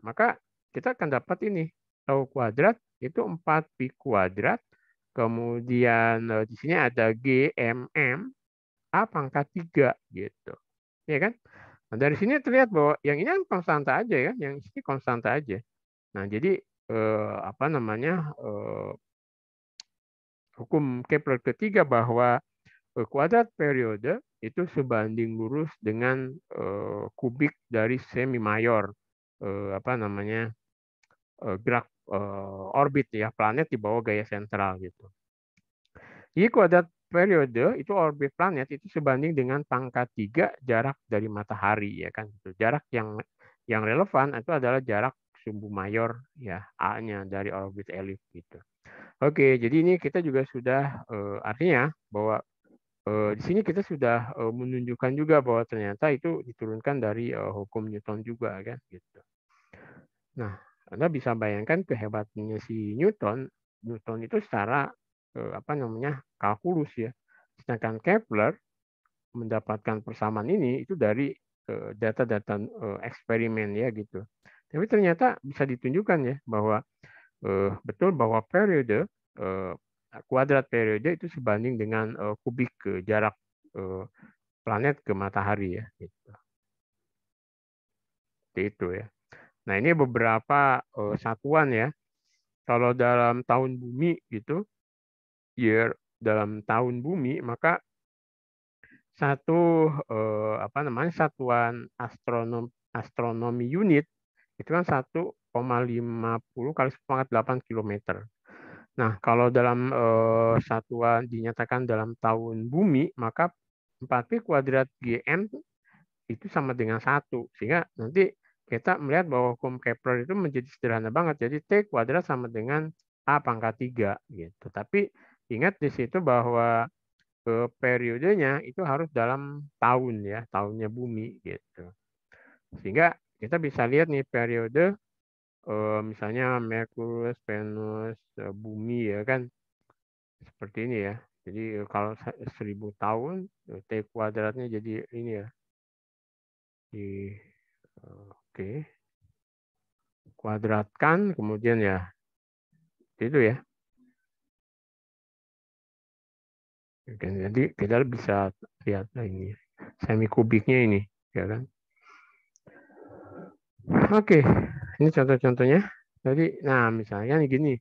maka kita akan dapat ini. Tau kuadrat itu 4pi kuadrat. Kemudian di sini ada G, M, A pangkat 3 gitu. Ya kan? Nah, dari sini terlihat bahwa yang ini kan konstanta aja ya, yang ini konstanta aja. Nah, jadi apa namanya? Hukum Kepler ketiga bahwa kuadrat periode itu sebanding lurus dengan kubik dari semi mayor apa namanya gerak orbit ya planet di bawah gaya sentral gitu. Jadi kuadrat periode itu orbit planet itu sebanding dengan pangkat 3 jarak dari matahari ya kan. Jarak yang relevan itu adalah jarak sumbu mayor ya A-nya dari orbit elip gitu. Oke, jadi ini kita juga sudah artinya bahwa di sini kita sudah menunjukkan juga bahwa ternyata itu diturunkan dari hukum Newton juga kan gitu. Nah, Anda bisa bayangkan kehebatannya si Newton. Newton itu secara apa namanya kalkulus ya. Sedangkan Kepler mendapatkan persamaan ini itu dari data-data eksperimen ya gitu. Tapi ternyata bisa ditunjukkan ya bahwa betul bahwa periode kuadrat periode itu sebanding dengan kubik ke jarak planet ke matahari ya gitu. Seperti itu ya. Nah, ini beberapa satuan ya. Kalau dalam tahun bumi gitu, year dalam tahun bumi, maka satu apa namanya satuan astronomi unit itu kan 1,50 kali 10⁸ kilometer. Nah, kalau dalam satuan dinyatakan dalam tahun bumi, maka 4pi kuadrat GM itu sama dengan 1. Sehingga nanti kita melihat bahwa hukum Kepler itu menjadi sederhana banget. Jadi T kuadrat sama dengan A pangkat 3. Gitu. Tapi ingat di situ bahwa periodenya itu harus dalam tahun ya, tahunnya bumi. Gitu. Sehingga kita bisa lihat nih periode misalnya Merkurius, Venus, bumi ya kan. Seperti ini ya. Jadi kalau 1000 tahun, T kuadratnya jadi ini ya. Oke. Kuadratkan, kemudian ya. Itu ya. Oke, jadi kita bisa lihat ini. Semi kubiknya ini. Ya kan? Oke. Ini contoh-contohnya. Jadi, nah misalnya gini.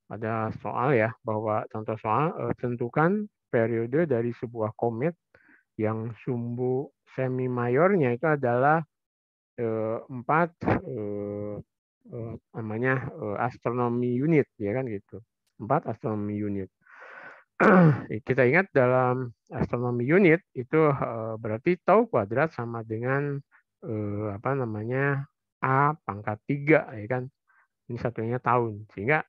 Ada soal ya. Bahwa contoh soal tentukan periode dari sebuah komet yang sumbu semi mayornya itu adalah 4 namanya astronomi unit ya kan gitu. 4 astronomi unit. Kita ingat dalam astronomi unit itu berarti tau kuadrat sama dengan apa namanya A pangkat 3 ya kan. Ini satunya tahun. Sehingga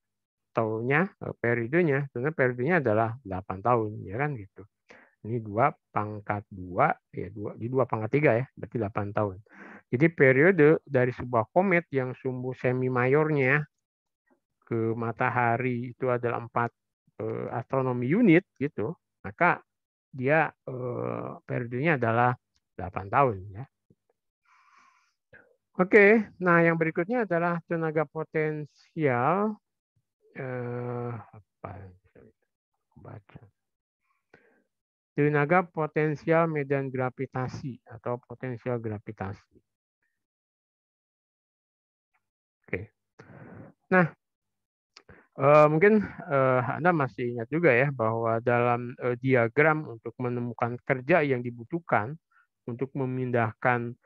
tahunnya periodenya sebenarnya periodenya adalah 8 tahun ya kan gitu. Ini 2 pangkat 2 ya 2 pangkat 3 ya, berarti 8 tahun. Jadi periode dari sebuah komet yang sumbu semi mayornya ke matahari itu adalah 4 astronomi unit gitu, maka dia periodenya adalah 8 tahun ya. Oke, nah yang berikutnya adalah tenaga potensial apa baca. Tenaga potensial medan gravitasi atau potensial gravitasi. Oke. Nah, mungkin Anda masih ingat juga ya bahwa dalam diagram untuk menemukan kerja yang dibutuhkan untuk memindahkan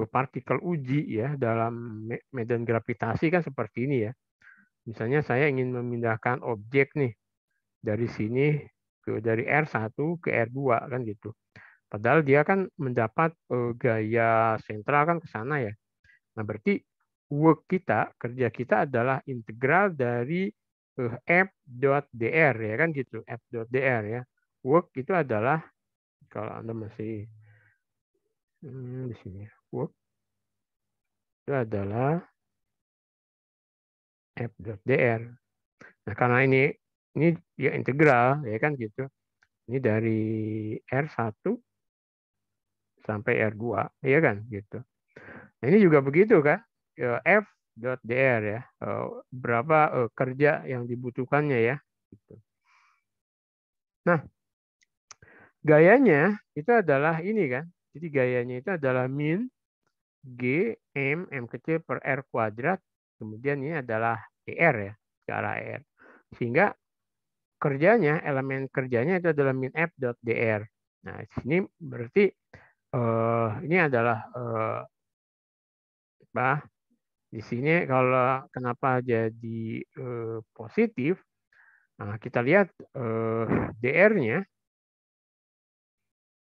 partikel uji ya dalam medan gravitasi kan seperti ini ya. Misalnya saya ingin memindahkan objek nih dari sini dari R1 ke R2 kan gitu. Padahal dia kan mendapat gaya sentral kan ke sana ya. Nah, berarti work kita, kerja kita adalah integral dari F.dr ya kan gitu, F.dr ya. Work itu adalah kalau Anda masih di sini ya, work itu adalah F.dr. Nah, karena ini ya integral ya kan gitu. Ini dari R1 sampai R2 ya kan gitu. Nah, ini juga begitu kan. F.dr ya. Berapa kerja yang dibutuhkannya ya gitu. Nah, gayanya itu adalah ini kan. Jadi gayanya itu adalah min G M kecil per R kuadrat. Kemudian ini adalah ER ya, ke arah ER. Sehingga kerjanya, elemen kerjanya itu adalah min F dot dr. Nah, di sini berarti ini adalah di sini kalau kenapa jadi positif, nah kita lihat dr-nya.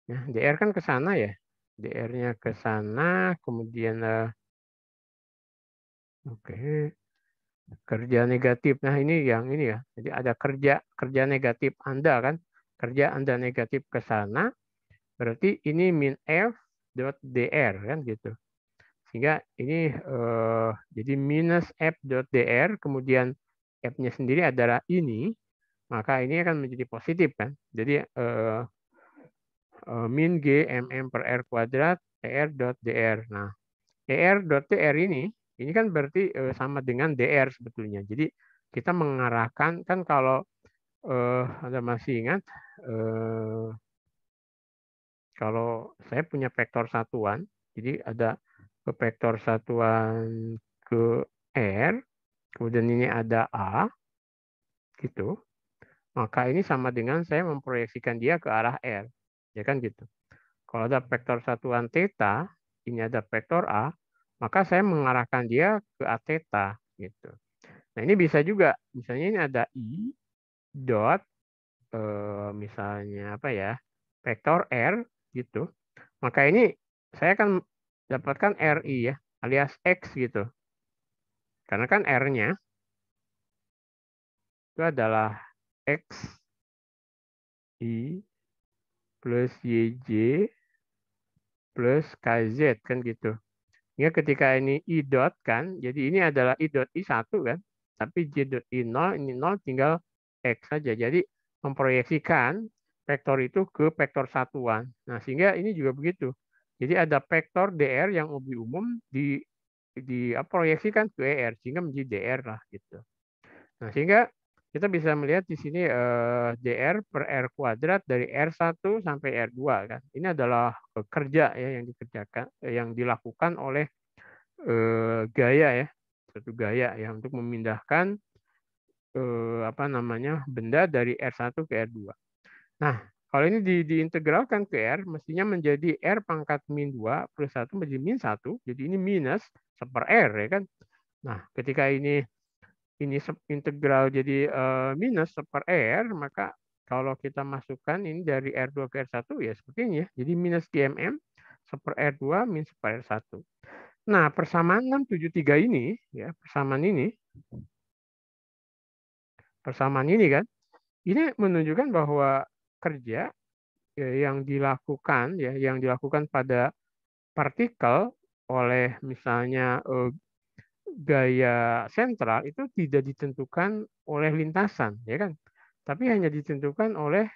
Ya, DR kan ke sana ya. DR-nya ke sana, kemudian oke, kerja negatif. Nah, ini yang ini ya. Jadi ada kerja negatif Anda kan. Kerja Anda negatif ke sana, berarti ini min F dot DR kan gitu. Sehingga ini jadi minus F dot DR, kemudian F-nya sendiri adalah ini, maka ini akan menjadi positif kan. Jadi min G mm per R kuadrat ER dot DR. Nah, ER dot DR ini kan berarti sama dengan DR sebetulnya. Jadi kita mengarahkan kan kalau Anda masih ingat kalau saya punya vektor satuan, jadi ada vektor satuan ke R, kemudian ini ada A, gitu. Maka ini sama dengan saya memproyeksikan dia ke arah R, ya kan gitu. Kalau ada vektor satuan theta, ini ada vektor A, maka saya mengarahkan dia ke A theta, gitu. Nah ini bisa juga, misalnya ini ada I dot, misalnya apa ya, vektor R, gitu. Maka ini saya akan dapatkan RI ya, alias X gitu. Karena kan R-nya itu adalah X I plus YJ plus KZ kan gitu. Ya ketika ini I dot kan, jadi ini adalah I dot I1 kan, tapi J dot I0, ini 0 tinggal X saja. Jadi memproyeksikan vektor itu ke vektor satuan. Nah, sehingga ini juga begitu. Jadi ada vektor DR yang lebih umum diproyeksikan ke ER, sehingga menjadi DR lah gitu. Nah, sehingga kita bisa melihat di sini DR per R kuadrat dari R1 sampai R2 kan. Ini adalah kerja ya yang dikerjakan, yang dilakukan oleh gaya ya, satu gaya ya untuk memindahkan apa namanya benda dari R1 ke R2. Nah, kalau ini diintegralkan ke R, mestinya menjadi R pangkat min 2 plus 1 menjadi min 1, jadi ini minus 1 R ya kan. Nah, ketika ini integral jadi minus 1 R, maka kalau kita masukkan ini dari R2 ke R1 ya seperti ini ya. Jadi minus GMM 1 1/R2 min 1/R1. Nah, persamaan 673 ini, ya, persamaan ini kan, ini menunjukkan bahwa kerja yang dilakukan pada partikel oleh misalnya gaya sentral itu tidak ditentukan oleh lintasan, ya kan? Tapi hanya ditentukan oleh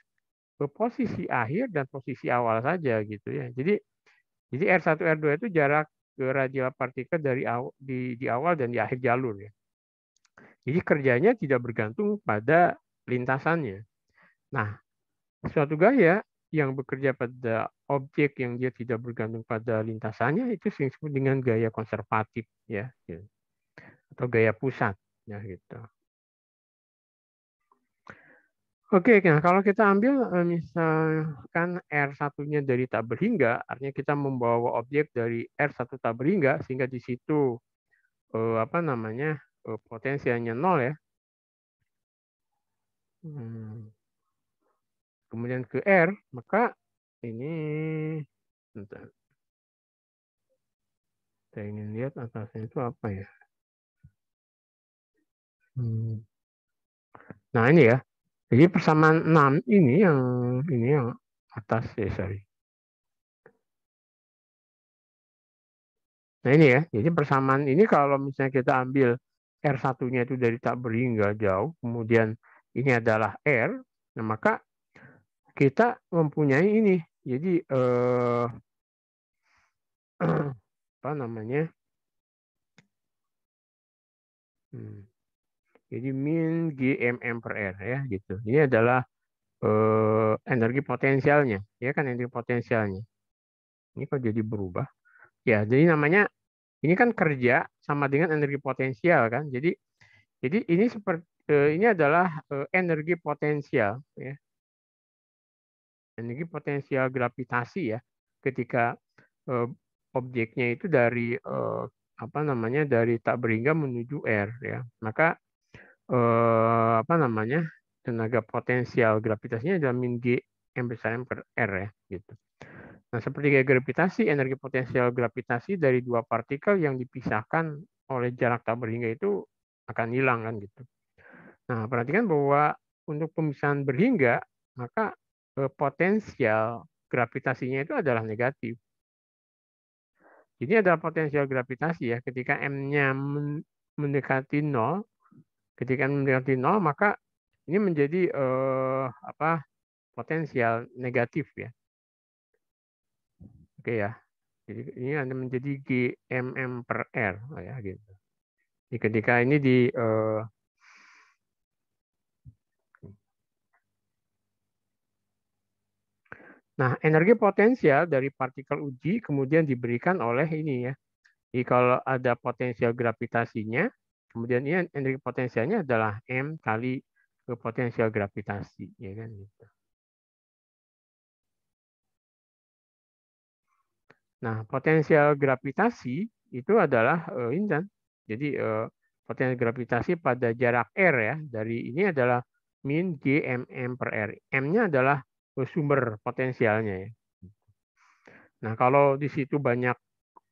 posisi akhir dan posisi awal saja gitu ya. Jadi R1 R2 itu jarak radial partikel di awal dan di akhir jalur ya. Jadi kerjanya tidak bergantung pada lintasannya. Nah, suatu gaya yang bekerja pada objek yang dia tidak bergantung pada lintasannya itu disebut dengan gaya konservatif ya, atau gaya pusat ya gitu. Oke, nah kalau kita ambil misalkan R1-nya dari tak berhingga, artinya kita membawa objek dari R1 tak berhingga sehingga di situ potensialnya 0 ya. Kemudian ke R, maka ini bentar. Saya ingin lihat atasnya itu apa ya. Nah ini ya. Jadi persamaan 6 ini yang atas ya, sorry. Nah ini ya. Jadi persamaan ini kalau misalnya kita ambil R1-nya itu dari tak berhingga jauh, kemudian ini adalah R, nah maka kita mempunyai ini. Jadi apa namanya? Jadi min GMM per R ya gitu. Ini adalah energi potensialnya, ya kan, energi potensialnya. Ini kok jadi berubah? Ya, jadi namanya ini kan kerja sama dengan energi potensial kan. Jadi ini seperti ini adalah energi potensial ya. Energi potensial gravitasi ya. Ketika objeknya itu dari dari tak berhingga menuju R ya. Maka tenaga potensial gravitasinya adalah min G M besar M per R ya gitu. Nah, seperti gaya gravitasi, energi potensial gravitasi dari dua partikel yang dipisahkan oleh jarak tak berhingga itu akan hilang kan gitu. Nah, perhatikan bahwa untuk pemisahan berhingga, maka potensial gravitasinya itu adalah negatif. Jadi ada potensial gravitasi ya, ketika M-nya mendekati 0, ketika M mendekati 0, maka ini menjadi potensial negatif ya. Oke ya. Jadi ini ada menjadi GMM per R ya gitu. Jadi ketika ini nah, energi potensial dari partikel uji kemudian diberikan oleh ini ya. Jadi kalau ada potensial gravitasinya, kemudian ini energi potensialnya adalah M kali potensial gravitasi ya kan gitu. Nah, potensial gravitasi itu adalah ini kan. Jadi potensial gravitasi pada jarak R ya, dari ini adalah min GMM per R. M-nya adalah sumber potensialnya ya. Nah, kalau di situ banyak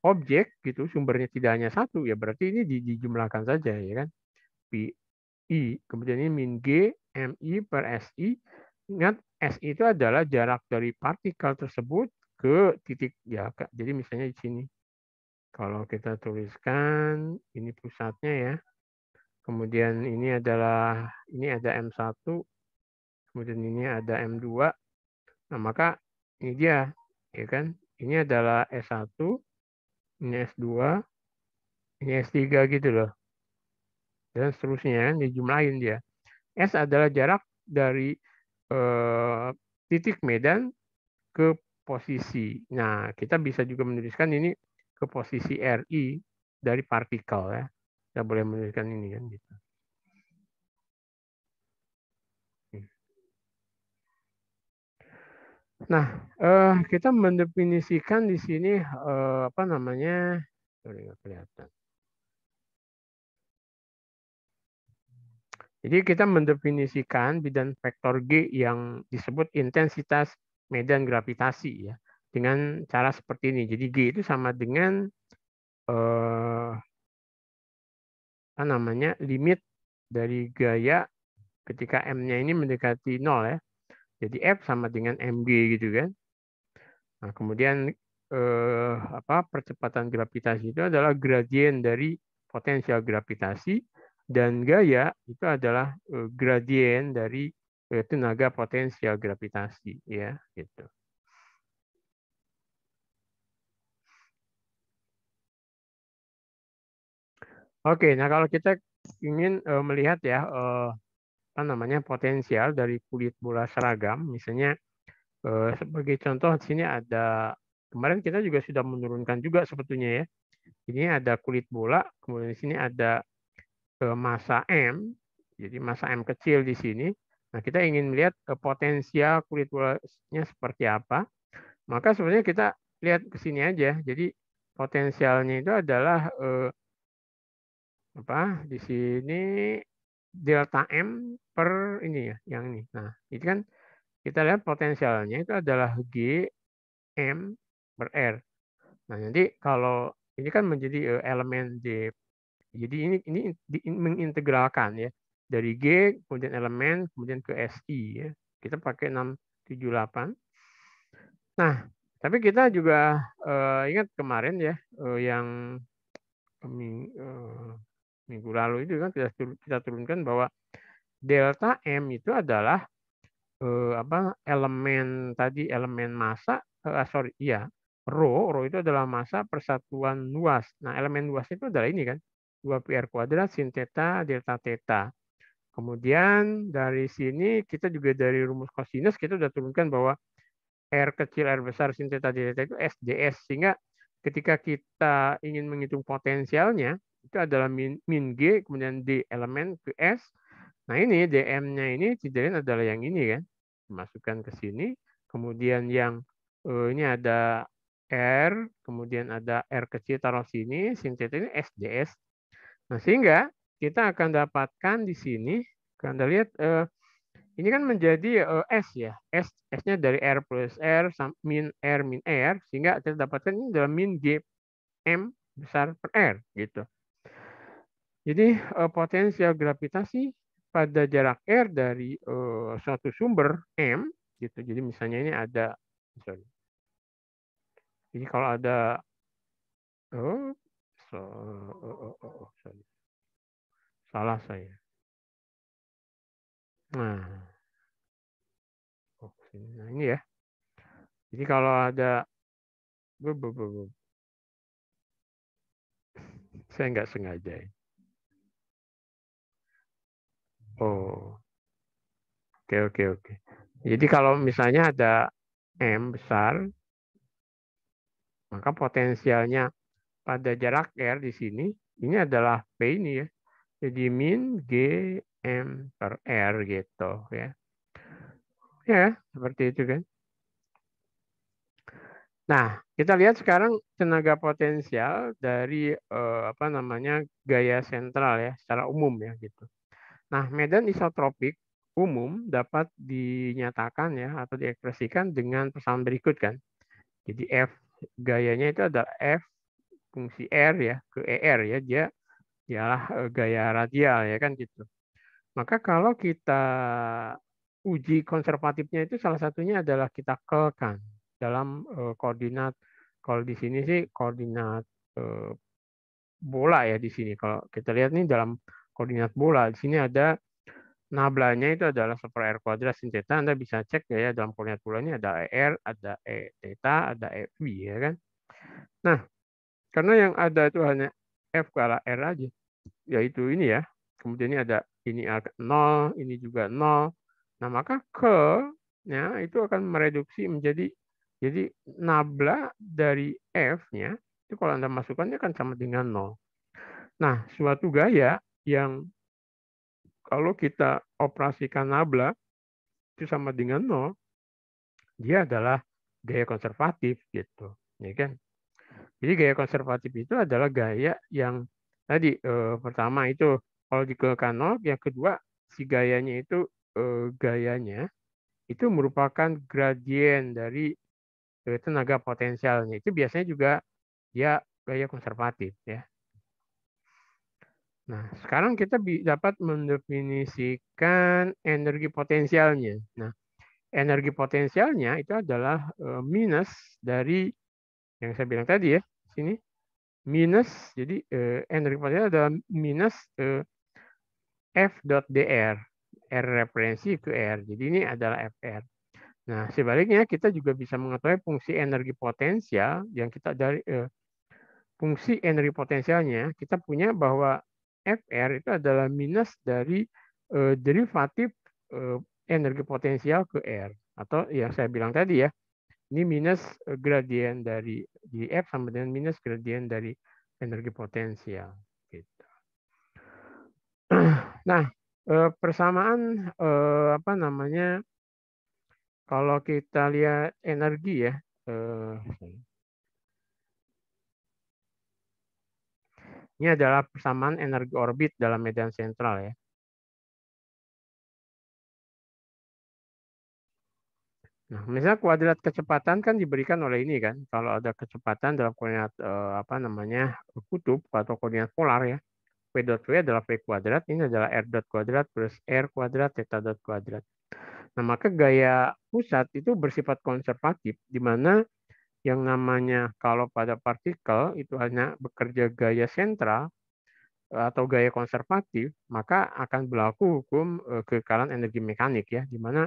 objek gitu, sumbernya tidak hanya satu, ya berarti ini dijumlahkan saja ya kan. Pi I, kemudian ini min G MI per SI. Ingat, SI itu adalah jarak dari partikel tersebut ke titik ya. Jadi misalnya di sini. Kalau kita tuliskan ini pusatnya ya. Kemudian ini ada M1, kemudian ini ada M2. Nah, maka ini dia ya kan. Ini adalah S1, ini S2, ini S3 gitu loh. Dan seterusnya kan dijumlahin dia. S adalah jarak dari titik medan ke posisi. Nah, kita bisa juga menuliskan ini ke posisi RI dari partikel ya. Kita boleh menuliskan ini kan gitu. Nah, kita mendefinisikan di sini nggak kelihatan. Jadi kita mendefinisikan bidang vektor G yang disebut intensitas medan gravitasi ya. dengan cara seperti ini. Jadi G itu sama dengan apa namanya, limit dari gaya ketika M-nya ini mendekati 0 ya. Jadi F sama dengan MG gitu kan. Nah, kemudian percepatan gravitasi itu adalah gradien dari potensial gravitasi, dan gaya itu adalah gradien dari tenaga potensial gravitasi ya gitu. Oke, nah kalau kita ingin melihat ya apa namanya, potensial dari kulit bola seragam, misalnya sebagai contoh di sini ada, kemarin kita juga sudah menurunkan juga sebetulnya ya. Ini ada kulit bola, kemudian di sini ada massa M, jadi massa M kecil di sini. Nah, kita ingin melihat potensial kulit bolanya seperti apa. Maka sebenarnya kita lihat ke sini aja. Jadi potensialnya itu adalah di sini delta M per ini ya, yang ini. Nah, ini kan kita lihat potensialnya itu adalah G M per R. Nah, nanti kalau ini kan menjadi elemen D. Jadi ini mengintegralkan ya dari G kemudian elemen kemudian ke SI ya. Kita pakai 678. Nah, tapi kita juga ingat kemarin ya yang minggu lalu itu kan kita turunkan bahwa delta M itu adalah elemen tadi, elemen massa, rho itu adalah massa persatuan luas. Nah, elemen luas itu adalah ini kan, 2πr² sin theta delta theta. Kemudian dari sini kita juga dari rumus kosinus kita sudah turunkan bahwa R kecil R besar sin theta delta itu SDS, sehingga ketika kita ingin menghitung potensialnya itu adalah min G kemudian D elemen ke S. Nah, ini DM-nya ini tidak adalah yang ini kan, dimasukkan ke sini. Kemudian yang ini ada R, kemudian ada R kecil taruh sini, sin theta ini SDS. Nah, sehingga kita akan dapatkan di sini, Anda lihat ini kan menjadi S ya. S-nya dari R plus R, min R, sehingga kita dapatkan ini adalah min G M besar per R gitu. Jadi potensial gravitasi pada jarak R dari suatu sumber M gitu. Jadi misalnya ini ada, jadi kalau ada salah saya. Nah, ini ya. Jadi kalau ada saya nggak sengaja ya. Oh, oke. Jadi kalau misalnya ada M besar, maka potensialnya pada jarak R di sini, ini adalah P ini ya. Jadi min G M per R gitu ya. Ya, seperti itu kan. Nah, kita lihat sekarang tenaga potensial dari gaya sentral ya, secara umum ya gitu. Nah, medan isotropik umum dapat dinyatakan ya atau diekspresikan dengan pesan berikut kan. Jadi F gayanya itu adalah F fungsi R ya ke ER ya, dia ialah gaya radial ya kan gitu. Maka kalau kita uji konservatifnya itu salah satunya adalah kita kelkan dalam koordinat, kalau di sini sih koordinat bola ya di sini. Kalau kita lihat nih dalam koordinat bola, di sini ada nablanya itu adalah 1/r² sin theta. Anda bisa cek ya dalam koordinat bola ini ada ER, ada E theta, ada EV ya kan. Nah, karena yang ada itu hanya F ke arah R aja, yaitu ini ya. Kemudian ini ada ini 0, ini juga 0. Nah, maka ke-nya itu akan mereduksi menjadi, jadi nabla dari F-nya itu kalau Anda masukkan dia akan sama dengan 0. Nah, suatu gaya yang kalau kita operasikan nabla itu sama dengan 0, dia adalah gaya konservatif gitu, ya kan? Jadi gaya konservatif itu adalah gaya yang tadi pertama itu kalau dikeluarkan 0, yang kedua si gayanya itu gayanya itu merupakan gradien dari tenaga potensialnya. Itu biasanya juga dia gaya konservatif ya. Nah, sekarang kita dapat mendefinisikan energi potensialnya. Nah, energi potensialnya itu adalah minus dari yang saya bilang tadi ya, sini minus, jadi energi potensial adalah minus F.dr, R referensi ke R. Jadi ini adalah FR. Nah, sebaliknya kita juga bisa mengetahui fungsi energi potensial yang kita dari fungsi energi potensialnya kita punya bahwa FR itu adalah minus dari derivatif energi potensial ke R, atau yang saya bilang tadi ya, ini minus gradien dari di F sama dengan minus gradien dari energi potensial. Gitu. Nah, persamaan apa namanya? Kalau kita lihat energi ya, ini adalah persamaan energi orbit dalam medan sentral ya. Nah, misalnya kuadrat kecepatan kan diberikan oleh ini kan. Kalau ada kecepatan dalam koordinat apa namanya kutub atau koordinat polar ya. V dot V adalah V kuadrat, ini adalah R dot kuadrat plus R kuadrat theta dot kuadrat. Nah, maka gaya pusat itu bersifat konservatif, di mana yang namanya kalau pada partikel itu hanya bekerja gaya sentral atau gaya konservatif, maka akan berlaku hukum kekekalan energi mekanik ya, di mana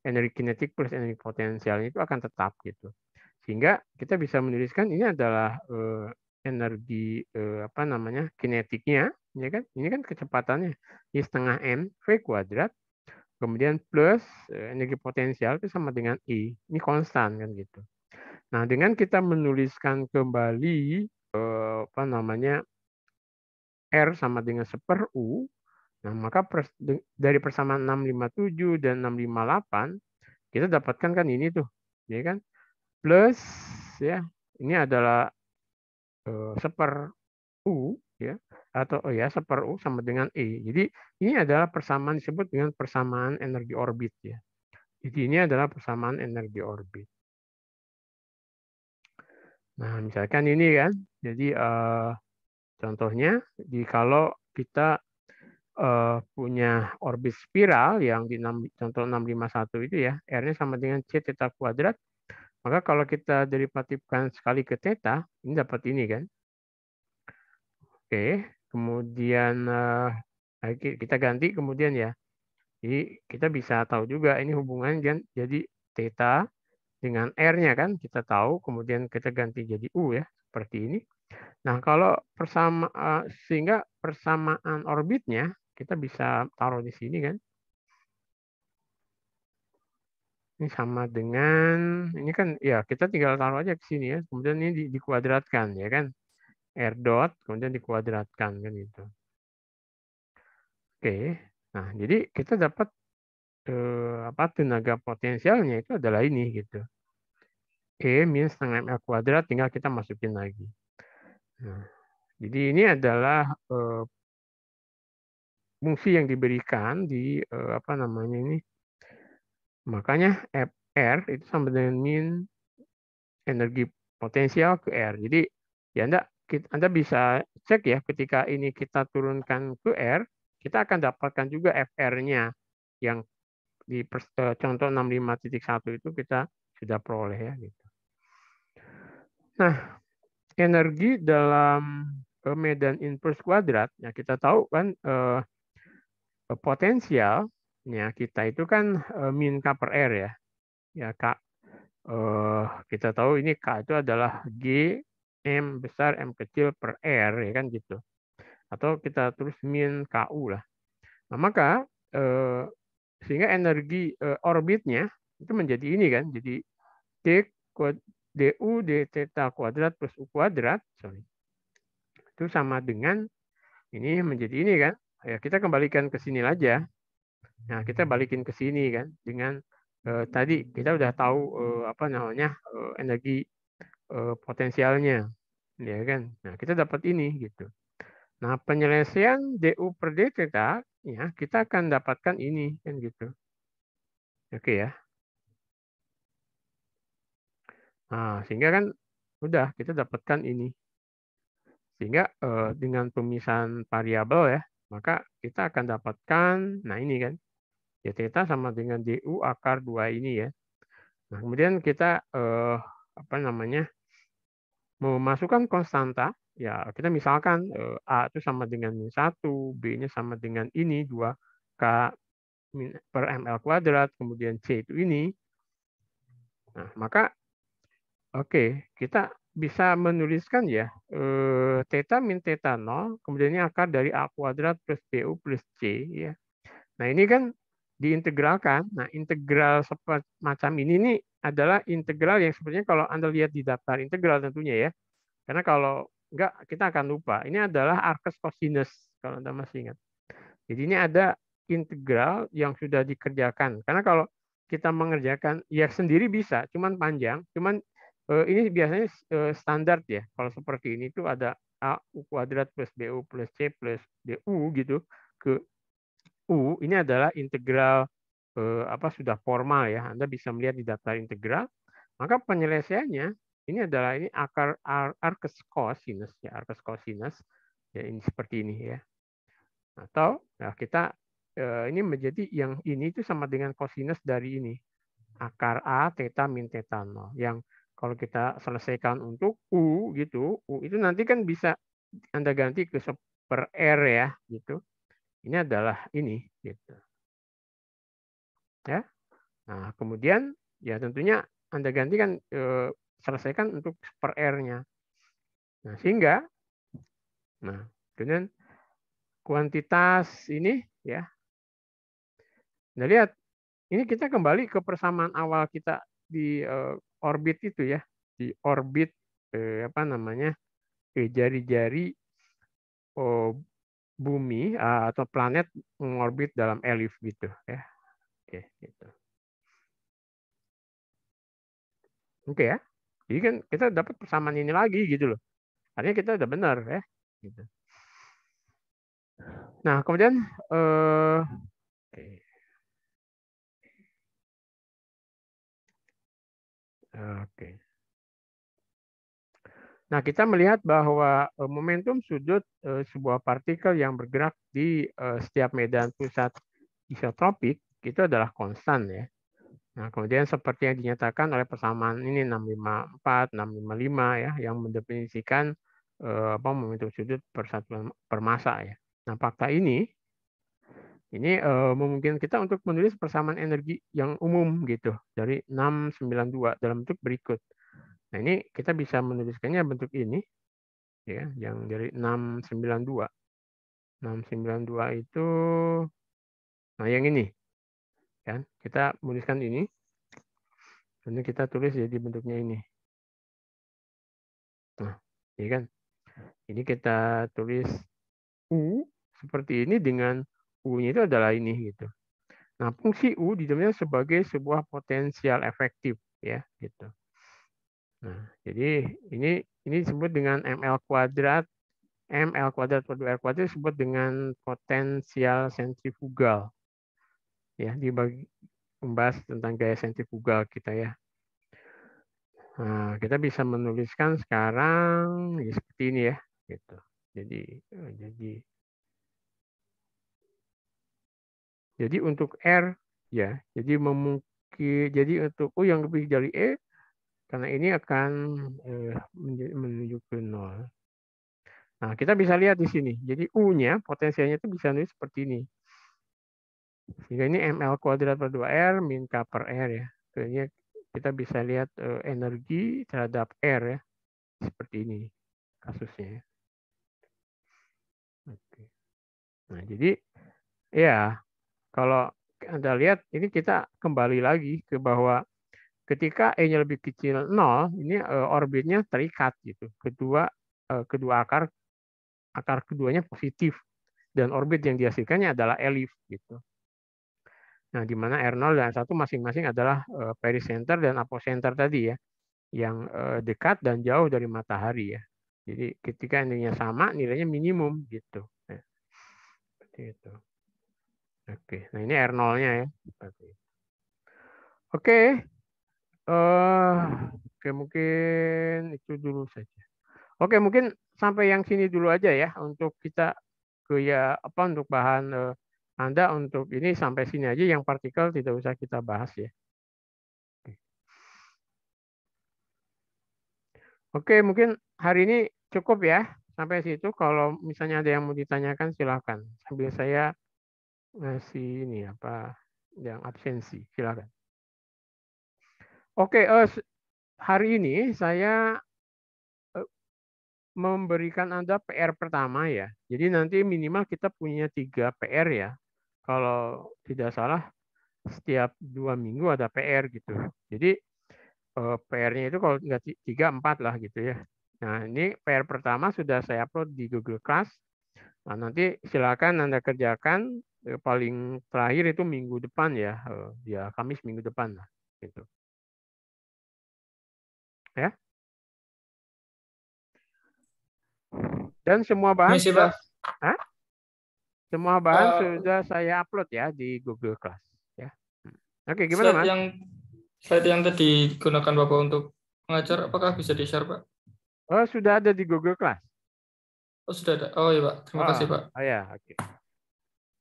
energi kinetik plus energi potensial itu akan tetap gitu. Sehingga kita bisa menuliskan ini adalah energi apa namanya kinetiknya, ya kan? Ini kan kecepatannya ini setengah m v kuadrat, kemudian plus energi potensial itu sama dengan I. Ini konstan kan gitu. Nah, dengan kita menuliskan kembali apa namanya R sama dengan 1/U, nah maka dari persamaan 657 dan 658 kita dapatkan kan ini tuh, ya kan? Plus ya, ini adalah 1/U ya, atau oh ya 1/U sama dengan E. Jadi ini adalah persamaan disebut dengan persamaan energi orbit ya. Jadi ini adalah persamaan energi orbit. Nah, misalkan ini kan, jadi contohnya kalau kita punya orbit spiral yang di contoh 651 itu ya, R-nya sama dengan C theta kuadrat, maka kalau kita derivatifkan sekali ke theta, ini dapat ini kan. Oke, kemudian kita ganti kemudian ya. Jadi kita bisa tahu juga ini hubungan jadi theta dengan R-nya kan, kita tahu, kemudian kita ganti jadi U ya, seperti ini. Nah, kalau sehingga persamaan orbitnya kita bisa taruh di sini kan. Ini sama dengan, ini kan ya kita tinggal taruh aja ke sini ya. Kemudian ini dikuadratkan ya kan. R dot, kemudian dikuadratkan kan gitu. Oke, nah jadi kita dapat apa tenaga potensialnya itu adalah ini gitu. E minus setengah ml kuadrat, tinggal kita masukin lagi. Nah, jadi ini adalah fungsi yang diberikan di apa namanya ini. Makanya FR itu sama dengan min energi potensial ke R. Jadi ya Anda bisa cek ya ketika ini kita turunkan ke R, kita akan dapatkan juga FR-nya yang di contoh 65.1 itu kita sudah peroleh ya gitu. Nah, energi dalam medan inverse kuadrat ya kita tahu kan potensialnya kita itu kan min K per R ya. Ya K kita tahu ini K itu adalah G M besar M kecil per R ya kan gitu. Atau kita tulis min KU lah. Nah, maka sehingga energi orbitnya itu menjadi ini kan, jadi DU d theta kuadrat plus U kuadrat, itu sama dengan ini menjadi ini kan. Ya kita kembalikan ke sini aja. Nah, kita balikin ke sini kan dengan tadi kita udah tahu apa namanya energi potensialnya, ya kan. Nah, kita dapat ini gitu. Nah, penyelesaian DU per D theta, ya, kita akan dapatkan ini kan gitu. Oke ya. Nah, sehingga kan udah kita dapatkan ini. Sehingga dengan pemisahan variabel ya, maka kita akan dapatkan, nah ini kan, ya theta sama dengan du akar 2 ini ya. Nah, kemudian kita apa namanya, memasukkan konstanta, ya kita misalkan A itu sama dengan min 1, B-nya sama dengan ini 2K per ml kuadrat, kemudian C itu ini. Nah, maka oke, kita bisa menuliskan ya theta min theta 0, kemudian ini akar dari A kuadrat plus BU plus C ya. Nah, ini kan diintegralkan. Nah, integral semacam ini nih adalah integral yang sebenarnya kalau Anda lihat di daftar integral tentunya ya. Karena kalau enggak kita akan lupa. Ini adalah arcus cosinus kalau Anda masih ingat. Jadi ini ada integral yang sudah dikerjakan. Karena kalau kita mengerjakan ya sendiri bisa, cuman panjang, cuman ini biasanya standar ya. Kalau seperti ini itu ada A U kuadrat plus BU plus C plus DU gitu ke U. Ini adalah integral apa sudah formal ya. Anda bisa melihat di daftar integral. Maka penyelesaiannya ini adalah ini akar arcus cosinus ya, arcus cosinus ya, ini seperti ini ya. Atau ya kita ini menjadi yang ini itu sama dengan cosinus dari ini akar A theta min theta 0 yang kalau kita selesaikan untuk U gitu, U itu nanti kan bisa Anda ganti ke per R ya gitu. Ini adalah ini gitu. Ya. Nah, kemudian ya tentunya Anda gantikan selesaikan untuk per R-nya. Nah, sehingga kemudian kuantitas ini ya. Nah, lihat ini kita kembali ke persamaan awal kita di orbit itu ya, di orbit apa namanya jari-jari bumi atau planet mengorbit dalam elif gitu ya. Oke, gitu. Oke ya. Jadi kan kita dapat persamaan ini lagi gitu loh. Artinya kita udah benar ya. Gitu. Nah kemudian oke. Nah, kita melihat bahwa momentum sudut sebuah partikel yang bergerak di setiap medan pusat isotropik itu adalah konstan ya. Nah, kemudian seperti yang dinyatakan oleh persamaan ini 654, 655 ya, yang mendefinisikan apa momentum sudut persatuan per massa ya. Nah, fakta ini memungkinkan kita untuk menulis persamaan energi yang umum gitu dari 692 dalam bentuk berikut. Nah, ini kita bisa menuliskannya bentuk ini ya, yang dari 692. 692 itu nah yang ini kan. Kita menuliskan ini. Ini kita tulis jadi bentuknya ini. Nah, ini kan. Ini kita tulis U seperti ini dengan U-nya itu adalah ini gitu. Nah, fungsi U didefinisikan sebagai sebuah potensial efektif ya gitu. Nah, jadi ini disebut dengan ml kuadrat per 2R kuadrat disebut dengan potensial sentrifugal. Ya, dibagi membahas tentang gaya sentrifugal kita ya. Nah, kita bisa menuliskan sekarang ya seperti ini ya, gitu. Jadi untuk R ya, jadi untuk U yang lebih dari E karena ini akan menuju ke 0. Nah, kita bisa lihat di sini. Jadi U-nya potensialnya itu bisa nulis seperti ini. Sehingga ini ml kuadrat per 2R min K per R ya. Jadi kita bisa lihat energi terhadap R ya. Seperti ini kasusnya. Oke. Nah, jadi ya kalau Anda lihat ini kita kembali lagi ke bahwa ketika E-nya lebih kecil 0, ini orbitnya terikat gitu. Kedua akar keduanya positif dan orbit yang dihasilkannya adalah elif gitu. Nah, di mana R0 dan R1 masing-masing adalah pericenter dan apocenter tadi ya, yang dekat dan jauh dari matahari ya. Jadi ketika nilainya sama, nilainya minimum gitu. Ya, seperti itu. Oke, nah ini R0-nya ya. Oke, Oke, mungkin itu dulu saja. Oke, mungkin sampai yang sini dulu aja ya untuk kita untuk bahan Anda untuk ini sampai sini aja, yang partikel tidak usah kita bahas ya. Oke, mungkin hari ini cukup ya sampai situ. Kalau misalnya ada yang mau ditanyakan silakan. Sambil saya ngasih ini yang absensi, silakan. Oke, hari ini saya memberikan Anda PR pertama ya. Jadi nanti minimal kita punya 3 PR ya. Kalau tidak salah setiap 2 minggu ada PR gitu. Jadi PR-nya itu kalau nggak 3, 4 lah gitu ya. Nah, ini PR pertama sudah saya upload di Google Class. Nah, nanti silakan Anda kerjakan, paling terakhir itu minggu depan ya, Kamis minggu depan lah gitu. Ya. Dan semua bahan Misi, sudah Pak. semua bahan Eh, sudah saya upload ya di Google Class ya. Oke, gimana slide Mas? yang slide yang tadi digunakan Bapak untuk mengajar, apakah bisa di-share, Pak? Oh, sudah ada di Google Class. Oh, sudah ada. Oh iya, Pak. Terima kasih, Pak. Oh ya, oke.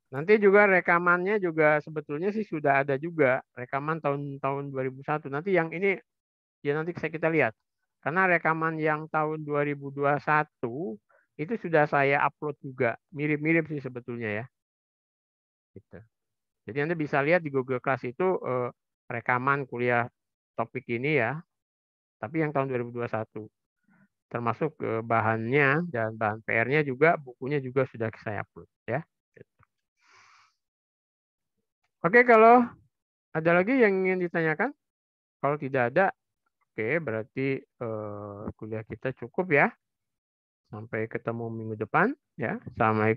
Nanti juga rekamannya juga sebetulnya sih sudah ada juga rekaman tahun 2001. Nanti yang ini ya nanti kita lihat. Karena rekaman yang tahun 2021 itu sudah saya upload juga. Mirip-mirip sih sebetulnya ya. Gitu. Jadi Anda bisa lihat di Google Class itu rekaman kuliah topik ini ya. Tapi yang tahun 2021. Termasuk bahannya dan bahan PR-nya juga, bukunya juga sudah saya upload ya. Oke, kalau ada lagi yang ingin ditanyakan? Kalau tidak ada, oke, berarti kuliah kita cukup ya. Sampai ketemu minggu depan ya. Assalamualaikum.